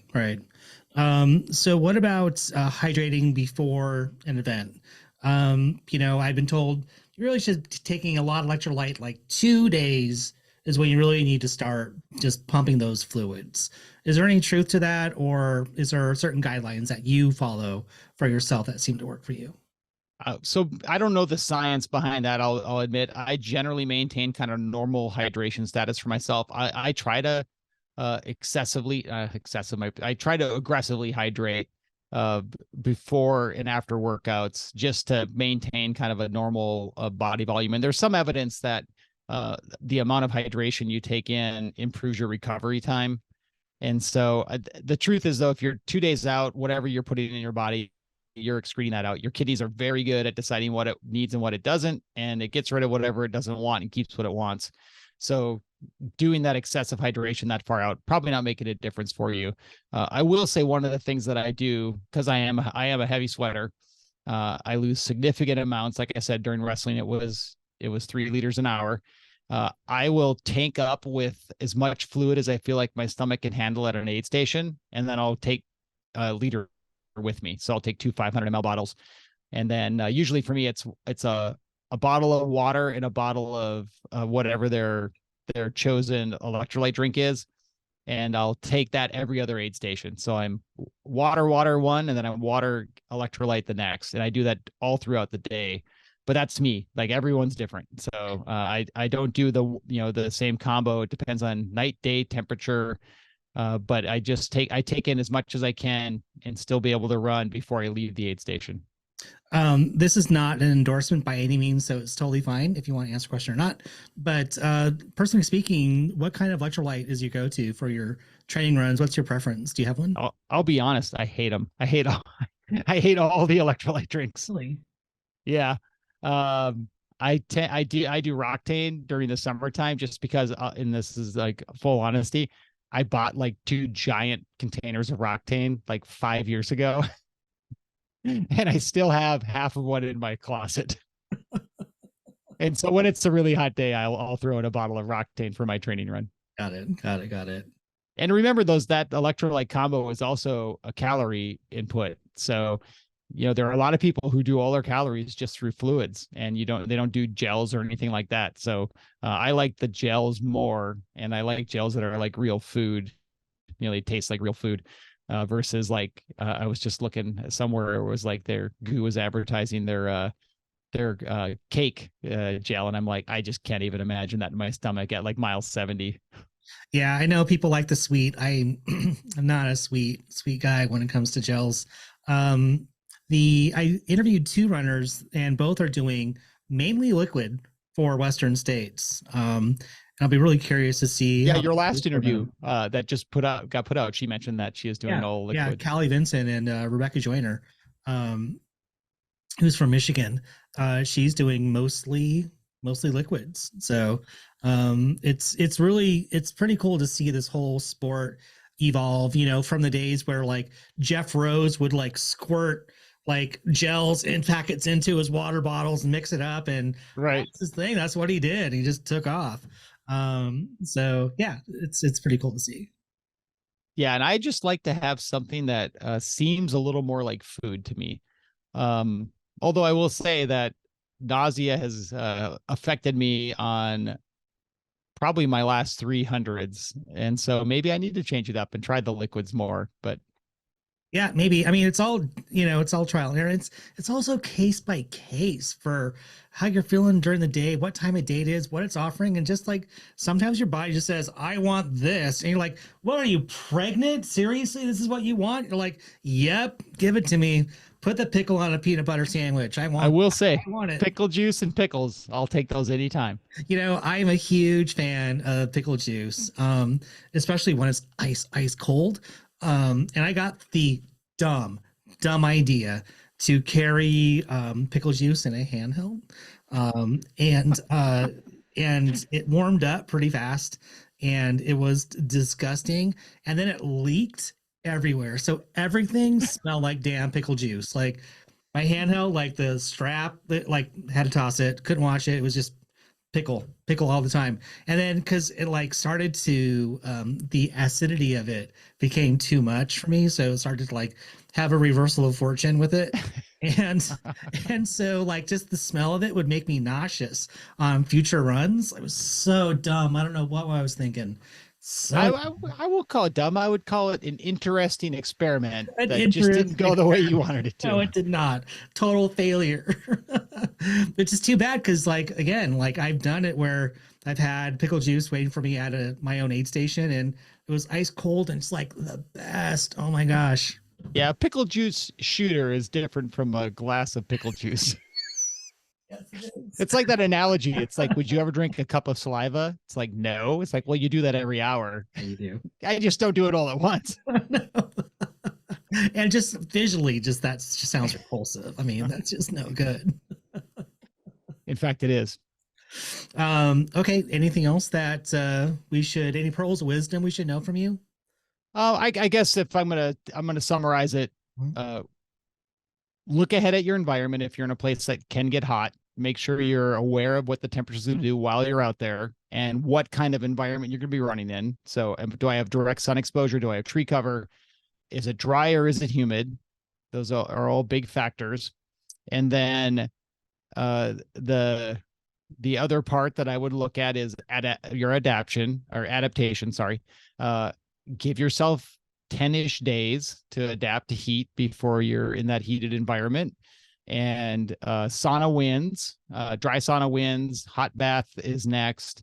So what about hydrating before an event? I've been told you really should be taking a lot of electrolyte like 2 days is when you really need to start just pumping those fluids. Is there any truth to that, or is there certain guidelines that you follow for yourself that seem to work for you? So I don't know the science behind that. I'll admit I generally maintain kind of normal hydration status for myself. I try to I try to aggressively hydrate before and after workouts just to maintain kind of a normal body volume. And there's some evidence that the amount of hydration you take in improves your recovery time. And so the truth is, though, if you're 2 days out, whatever you're putting in your body, you're excreting that out. Your kidneys are very good at deciding what it needs and what it doesn't, and it gets rid of whatever it doesn't want and keeps what it wants. So doing that excessive hydration that far out, probably not making a difference for you. I will say one of the things that I do, because I am a heavy sweater, I lose significant amounts. Like I said, during wrestling, it was 3 liters an hour. I will tank up with as much fluid as I feel like my stomach can handle at an aid station, and then I'll take a liter with me. So I'll take 2 500 ml bottles, and then usually for me it's a bottle of water and a bottle of whatever their chosen electrolyte drink is, and I'll take that every other aid station. So I'm water one, and then I'm water electrolyte the next, and I do that all throughout the day. But that's me. Like, everyone's different. So I don't do the same combo. It depends on night, day, temperature. But I take in as much as I can and still be able to run before I leave the aid station. This is not an endorsement by any means, so it's totally fine if you want to answer a question or not. But personally speaking, what kind of electrolyte is your go-to for your training runs? What's your preference? Do you have one? I'll be honest. I hate them. I hate all the electrolyte drinks. Really? Yeah. I do Roctane during the summertime just because, and this is like full honesty, I bought like 2 giant containers of Roctane like 5 years ago, and I still have half of one in my closet. And so when it's a really hot day, I'll throw in a bottle of Roctane for my training run. Got it. And remember, that electrolyte combo is also a calorie input. So, there are a lot of people who do all their calories just through fluids, and they don't do gels or anything like that. So I like the gels more, and I like gels that are like real food. They taste like real food, versus like I was just looking somewhere, it was like their GU was advertising their cake gel, and I'm like, I just can't even imagine that in my stomach at like mile 70. Yeah, I know people like the sweet. I'm not a sweet guy when it comes to gels. I interviewed 2 runners, and both are doing mainly liquid for Western states. And I'll be really curious to see. Yeah, your last interview that just got put out, she mentioned that she is doing all liquid. Yeah, Callie Vincent and Rebecca Joyner, who's from Michigan. She's doing mostly liquids. So it's pretty cool to see this whole sport evolve, from the days where like Jeff Rose would like squirt like gels in packets into his water bottles and mix it up, and right, that's his thing. That's what he did. He just took off. So yeah, it's pretty cool to see. Yeah, and I just like to have something that seems a little more like food to me. Although I will say that nausea has affected me on probably my last 300s, and so maybe I need to change it up and try the liquids more. But yeah, maybe. I mean, it's all trial and error. It's also case by case for how you're feeling during the day, what time of day it is, what it's offering, and just like sometimes your body just says, "I want this," and you're like, "What are you, pregnant? Seriously, this is what you want?" You're like, "Yep, give it to me. Put the pickle on a peanut butter sandwich. I will say, I want it. Pickle juice and pickles. I'll take those anytime. I'm a huge fan of pickle juice, especially when it's ice cold. And I got the dumb idea to carry pickle juice in a handheld, and it warmed up pretty fast, and it was disgusting, and then it leaked everywhere, so everything smelled like damn pickle juice. Like my handheld, like the strap, like had to toss it, couldn't wash it. It was just pickle all the time. And then because it like started to the acidity of it became too much for me, so it started to like have a reversal of fortune with it. and and so like just the smell of it would make me nauseous on future runs. It was so dumb. I don't know what I was thinking. So I will call it dumb. I would call it an interesting experiment an that just didn't interesting go the way you experiment. wanted it No, to. it did not. Total failure. Which is too bad because, like, again, like I've done it where I've had pickle juice waiting for me at my own aid station, and it was ice cold, and it's like the best. Oh my gosh. Yeah, pickle juice shooter is different from a glass of pickle juice. Yes, it is. It's like that analogy. It's like, would you ever drink a cup of saliva? It's like, no. It's like, well, you do that every hour. Yeah, you do. I just don't do it all at once. No. And just visually, just that just sounds repulsive. I mean, that's just no good. In fact, it is. Okay. Anything else that we should? Any pearls of wisdom we should know from you? Oh, I guess if I'm gonna summarize it, look ahead at your environment. If you're in a place that can get hot, make sure you're aware of what the temperature's going to do while you're out there and what kind of environment you're going to be running in. So, do I have direct sun exposure? Do I have tree cover? Is it dry or is it humid? Those are all big factors. And then the other part that I would look at is your adaptation. Sorry. Give yourself 10-ish days to adapt to heat before you're in that heated environment. And sauna winds, dry sauna winds, hot bath is next.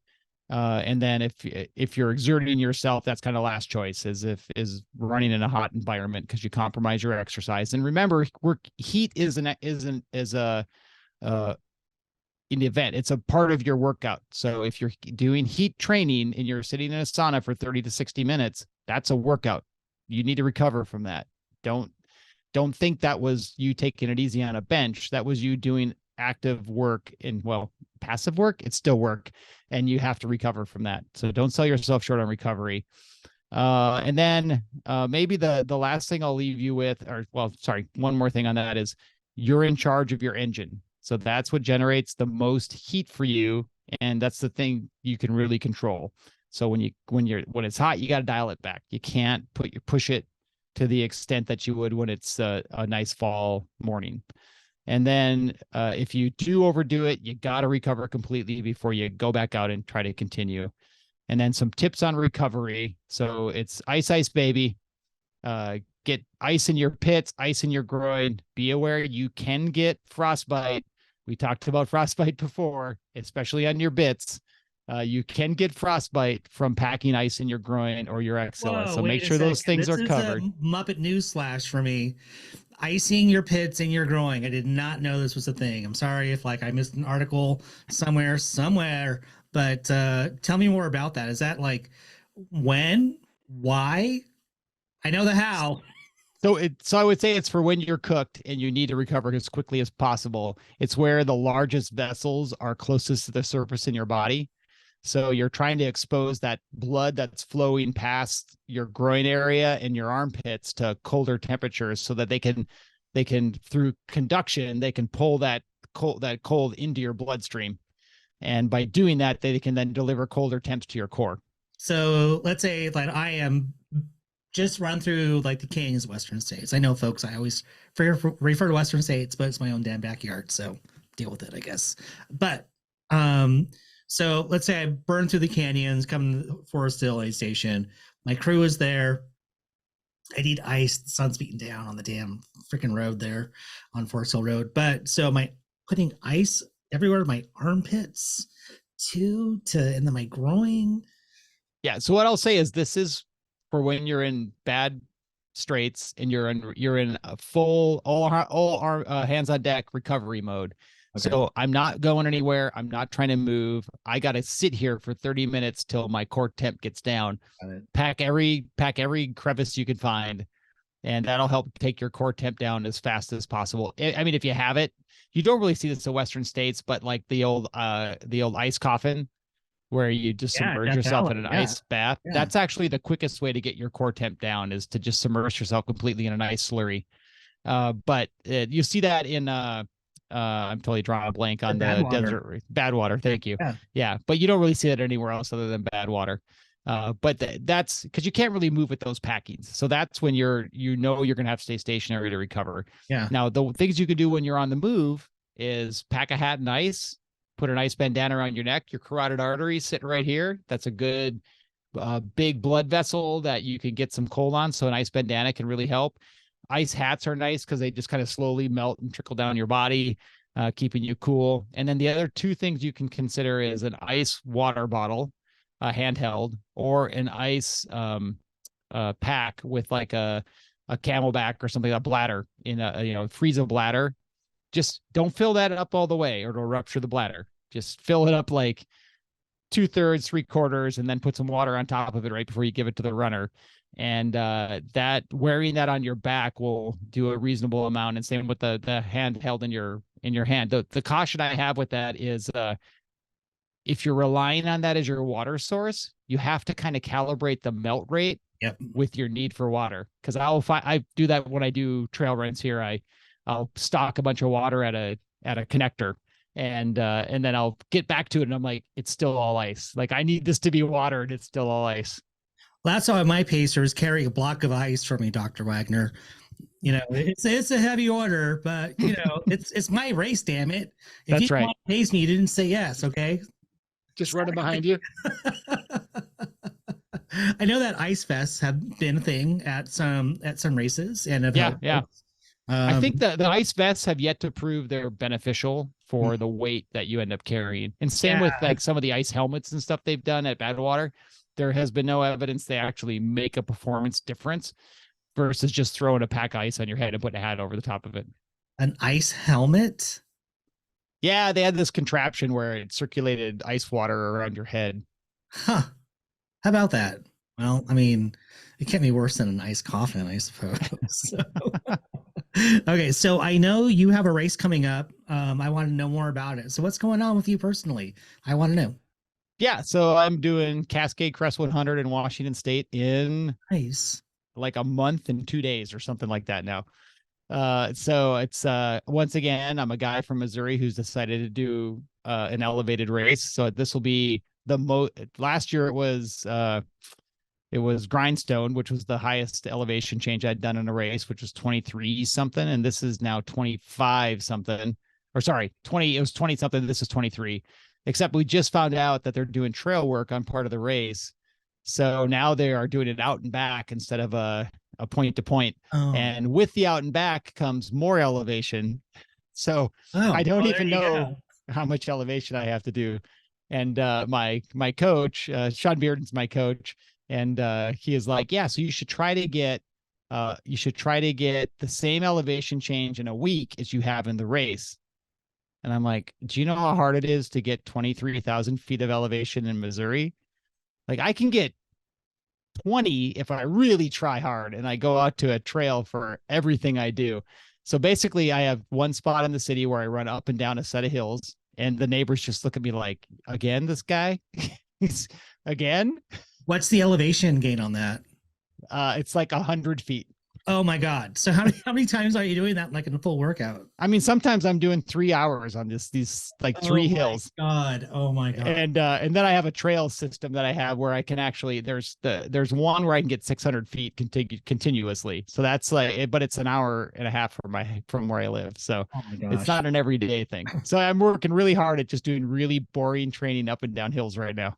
And then if you're exerting yourself, that's kind of last choice is running in a hot environment because you compromise your exercise. And remember, heat is an event. It's a part of your workout. So if you're doing heat training and you're sitting in a sauna for 30 to 60 minutes, that's a workout. You need to recover from that. Don't think that was you taking it easy on a bench. That was you doing active work passive work. It's still work, and you have to recover from that. So don't sell yourself short on recovery. And then maybe the last thing I'll leave you with, one more thing on that is you're in charge of your engine. So that's what generates the most heat for you, and that's the thing you can really control. So when it's hot, you got to dial it back. You can't push it to the extent that you would when it's a nice fall morning. And then if you do overdo it, you got to recover completely before you go back out and try to continue. And then some tips on recovery. So it's ice, baby. Get ice in your pits, ice in your groin. Be aware you can get frostbite. We talked about frostbite before, especially on your bits. You can get frostbite from packing ice in your groin or your axilla. Whoa, So make wait a sure those second. things This are is covered. a Muppet news flash for me. Icing your pits and your groin. I did not know this was a thing. I'm sorry if I missed an article somewhere, but tell me more about that. Is that when, why? I know the how. So I would say it's for when you're cooked and you need to recover as quickly as possible. It's where the largest vessels are closest to the surface in your body. So you're trying to expose that blood that's flowing past your groin area and your armpits to colder temperatures so that they can through conduction, they can pull that cold into your bloodstream. And by doing that, they can then deliver colder temps to your core. So let's say I am just run through the kings of Western states. I know, folks, I always refer to Western states, but it's my own damn backyard, so deal with it, I guess. But so let's say I burn through the canyons, come to the Forest Hill aid station. My crew is there. I need ice. The sun's beating down on the damn freaking road there on Forest Hill Road. But so putting ice everywhere, my armpits and then my groin. Yeah. So what I'll say is this is for when you're in bad straits and you're in a full all hands on deck recovery mode. Okay. So I'm not going anywhere. I'm not trying to move. I got to sit here for 30 minutes till my core temp gets down. Pack every crevice you can find, and that'll help take your core temp down as fast as possible. I mean, if you have it, you don't really see this in Western states, but like the old ice coffin, where you just submerge yourself in an ice bath. Yeah. That's actually the quickest way to get your core temp down, is to just submerge yourself completely in an ice slurry. But you see that in I'm totally drawing a blank on the desert. Badwater. Thank you. Yeah. But you don't really see that anywhere else other than Badwater. But that's because you can't really move with those packings. So that's when you're going to have to stay stationary to recover. Yeah. Now, the things you can do when you're on the move is pack a hat and ice, put an ice bandana around your neck, your carotid artery sitting right here. That's a good big blood vessel that you can get some cold on. So an ice bandana can really help. Ice hats are nice because they just kind of slowly melt and trickle down your body, keeping you cool. And then the other two things you can consider is an ice water bottle, handheld, or an ice pack with like a camelback or something, a bladder in freeze a bladder. Just don't fill that up all the way or it'll rupture the bladder. Just fill it up like 2/3, 3/4, and then put some water on top of it right before you give it to the runner. And that wearing that on your back will do a reasonable amount. And same with the hand held in your hand. The caution I have with that is if you're relying on that as your water source, you have to kind of calibrate the melt rate with your need for water. Because I do that when I do trail runs here. I'll stock a bunch of water at a connector. And then I'll get back to it and I'm like, it's still all ice. Like I need this to be water and it's still all ice. Well, that's how my pacers carry a block of ice for me, Dr. Wagner. It's a heavy order, but it's my race, damn it. If that's you right. Pace me, you didn't say yes, okay? Just running behind you. I know that ice vests have been a thing at some races and yeah. I think the ice vests have yet to prove they're beneficial for the weight that you end up carrying. And same with like some of the ice helmets and stuff they've done at Badwater. There has been no evidence they actually make a performance difference versus just throwing a pack of ice on your head and putting a hat over the top of it. An ice helmet? Yeah, they had this contraption where it circulated ice water around your head. Huh. How about that? Well, I mean, it can't be worse than an ice coffin, I suppose. So. Okay, so I know you have a race coming up. I want to know more about it. So what's going on with you personally? I want to know. Yeah, so I'm doing Cascade Crest 100 in Washington State in like a month and 2 days or something like that now. So it's once again, I'm a guy from Missouri who's decided to do an elevated race. So this will be last year it was Grindstone, which was the highest elevation change I'd done in a race, which was 23 something. And this is now 25 something, or sorry, 20, it was 20 something. This is 23, except we just found out that they're doing trail work on part of the race. So now they are doing it out and back instead of a point to point. Oh. And with the out and back comes more elevation. So I don't even know how much elevation I have to do. And my coach, Sean Bearden's my coach. And he is like, yeah, so you should try to get the same elevation change in a week as you have in the race. And I'm like, do you know how hard it is to get 23,000 feet of elevation in Missouri? Like I can get 20 if I really try hard and I go out to a trail for everything I do. So basically I have one spot in the city where I run up and down a set of hills and the neighbors just look at me like, again, this guy again. What's the elevation gain on that? It's like 100 feet. Oh my God. So how many times are you doing that like in a full workout? I mean, sometimes I'm doing 3 hours on these like three hills. Oh my God. And then I have a trail system that I have where I can actually, there's one where I can get 600 feet continuously. So that's like, but it's an hour and a half from where I live. So it's not an everyday thing. So I'm working really hard at just doing really boring training up and down hills right now.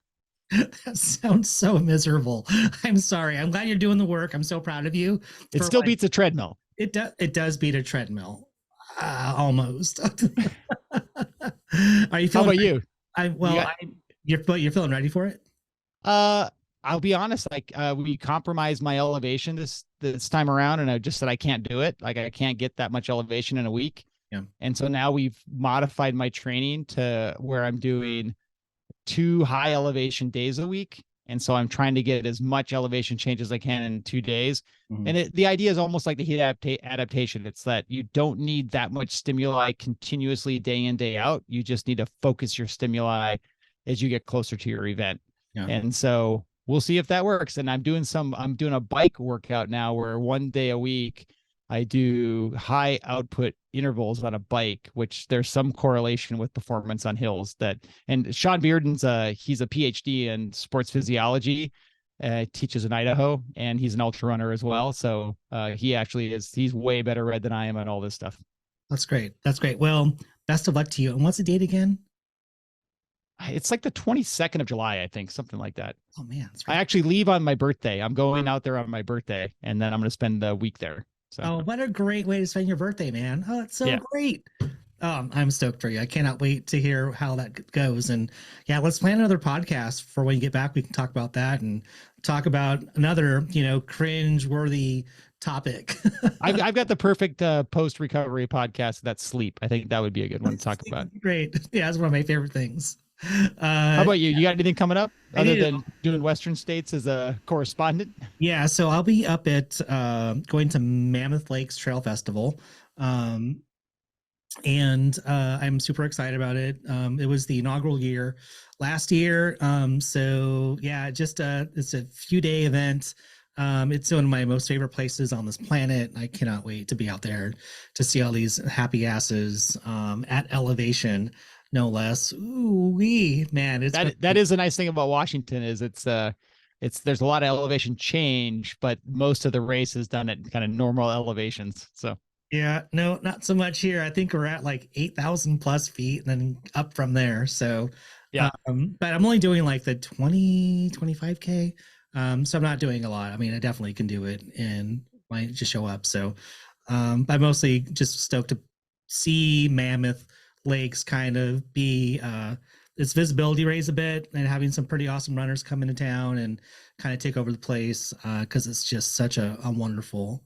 That sounds so miserable. I'm sorry. I'm glad you're doing the work. I'm so proud of you. It still beats a treadmill. It does beat a treadmill. Almost. Are you feeling? How about you? You're feeling ready for it? I'll be honest. Like we compromised my elevation this time around, and I just said I can't do it. Like I can't get that much elevation in a week. Yeah. And so now we've modified my training to where I'm doing 2 high elevation days a week. And so I'm trying to get as much elevation change as I can in 2 days. Mm-hmm. And the idea is almost like the heat adaptation. It's that you don't need that much stimuli continuously day in, day out. You just need to focus your stimuli as you get closer to your event. Yeah. And so we'll see if that works. And I'm doing a bike workout now where 1 day a week I do high output intervals on a bike, which there's some correlation with performance on hills and Sean Bearden's he's a PhD in sports physiology. teaches in Idaho, and he's an ultra runner as well. So he's way better read than I am on all this stuff. That's great. That's great. Well, best of luck to you. And what's the date again? It's like the 22nd of July, I think, something like that. Oh man, I actually leave on my birthday. I'm going out there on my birthday, and then I'm going to spend a week there. So. Oh, what a great way to spend your birthday, man. Oh, it's so great. I'm stoked for you. I cannot wait to hear how that goes. And yeah, let's plan another podcast for when you get back. We can talk about that and talk about another, cringe-worthy topic. I've got the perfect post-recovery podcast. That's sleep. I think that would be a good one to talk about. Great. Yeah, that's one of my favorite things. How about you? You got anything coming up other than doing Western States as a correspondent? Yeah, so I'll be up at going to Mammoth Lakes Trail Festival. And I'm super excited about it. It was the inaugural year last year. So yeah, it's a few day event. It's one of my most favorite places on this planet. I cannot wait to be out there to see all these happy asses at elevation, no less. Ooh wee, man! That is a nice thing about Washington is there's a lot of elevation change, but most of the race is done at kind of normal elevations. So yeah, no, not so much here. I think we're at like 8,000 plus feet and then up from there. So yeah, but I'm only doing like the 25K. So I'm not doing a lot. I mean, I definitely can do it and might just show up. So I'm mostly just stoked to see Mammoth Lakes kind of be its visibility raise a bit and having some pretty awesome runners come into town and kind of take over the place because it's just such a wonderful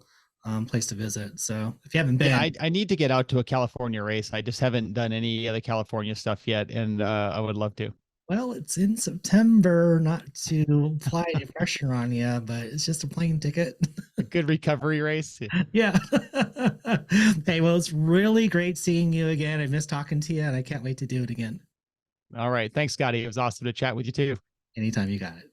place to visit. So if you haven't been, I need to get out to a California race. I just haven't done any of the California stuff yet, and I would love to. Well, it's in September, not to apply any pressure on you, but it's just a plane ticket. A good recovery race. Yeah. Hey, well, it's really great seeing you again. I missed talking to you, and I can't wait to do it again. All right. Thanks, Scotty. It was awesome to chat with you too. Anytime, you got it.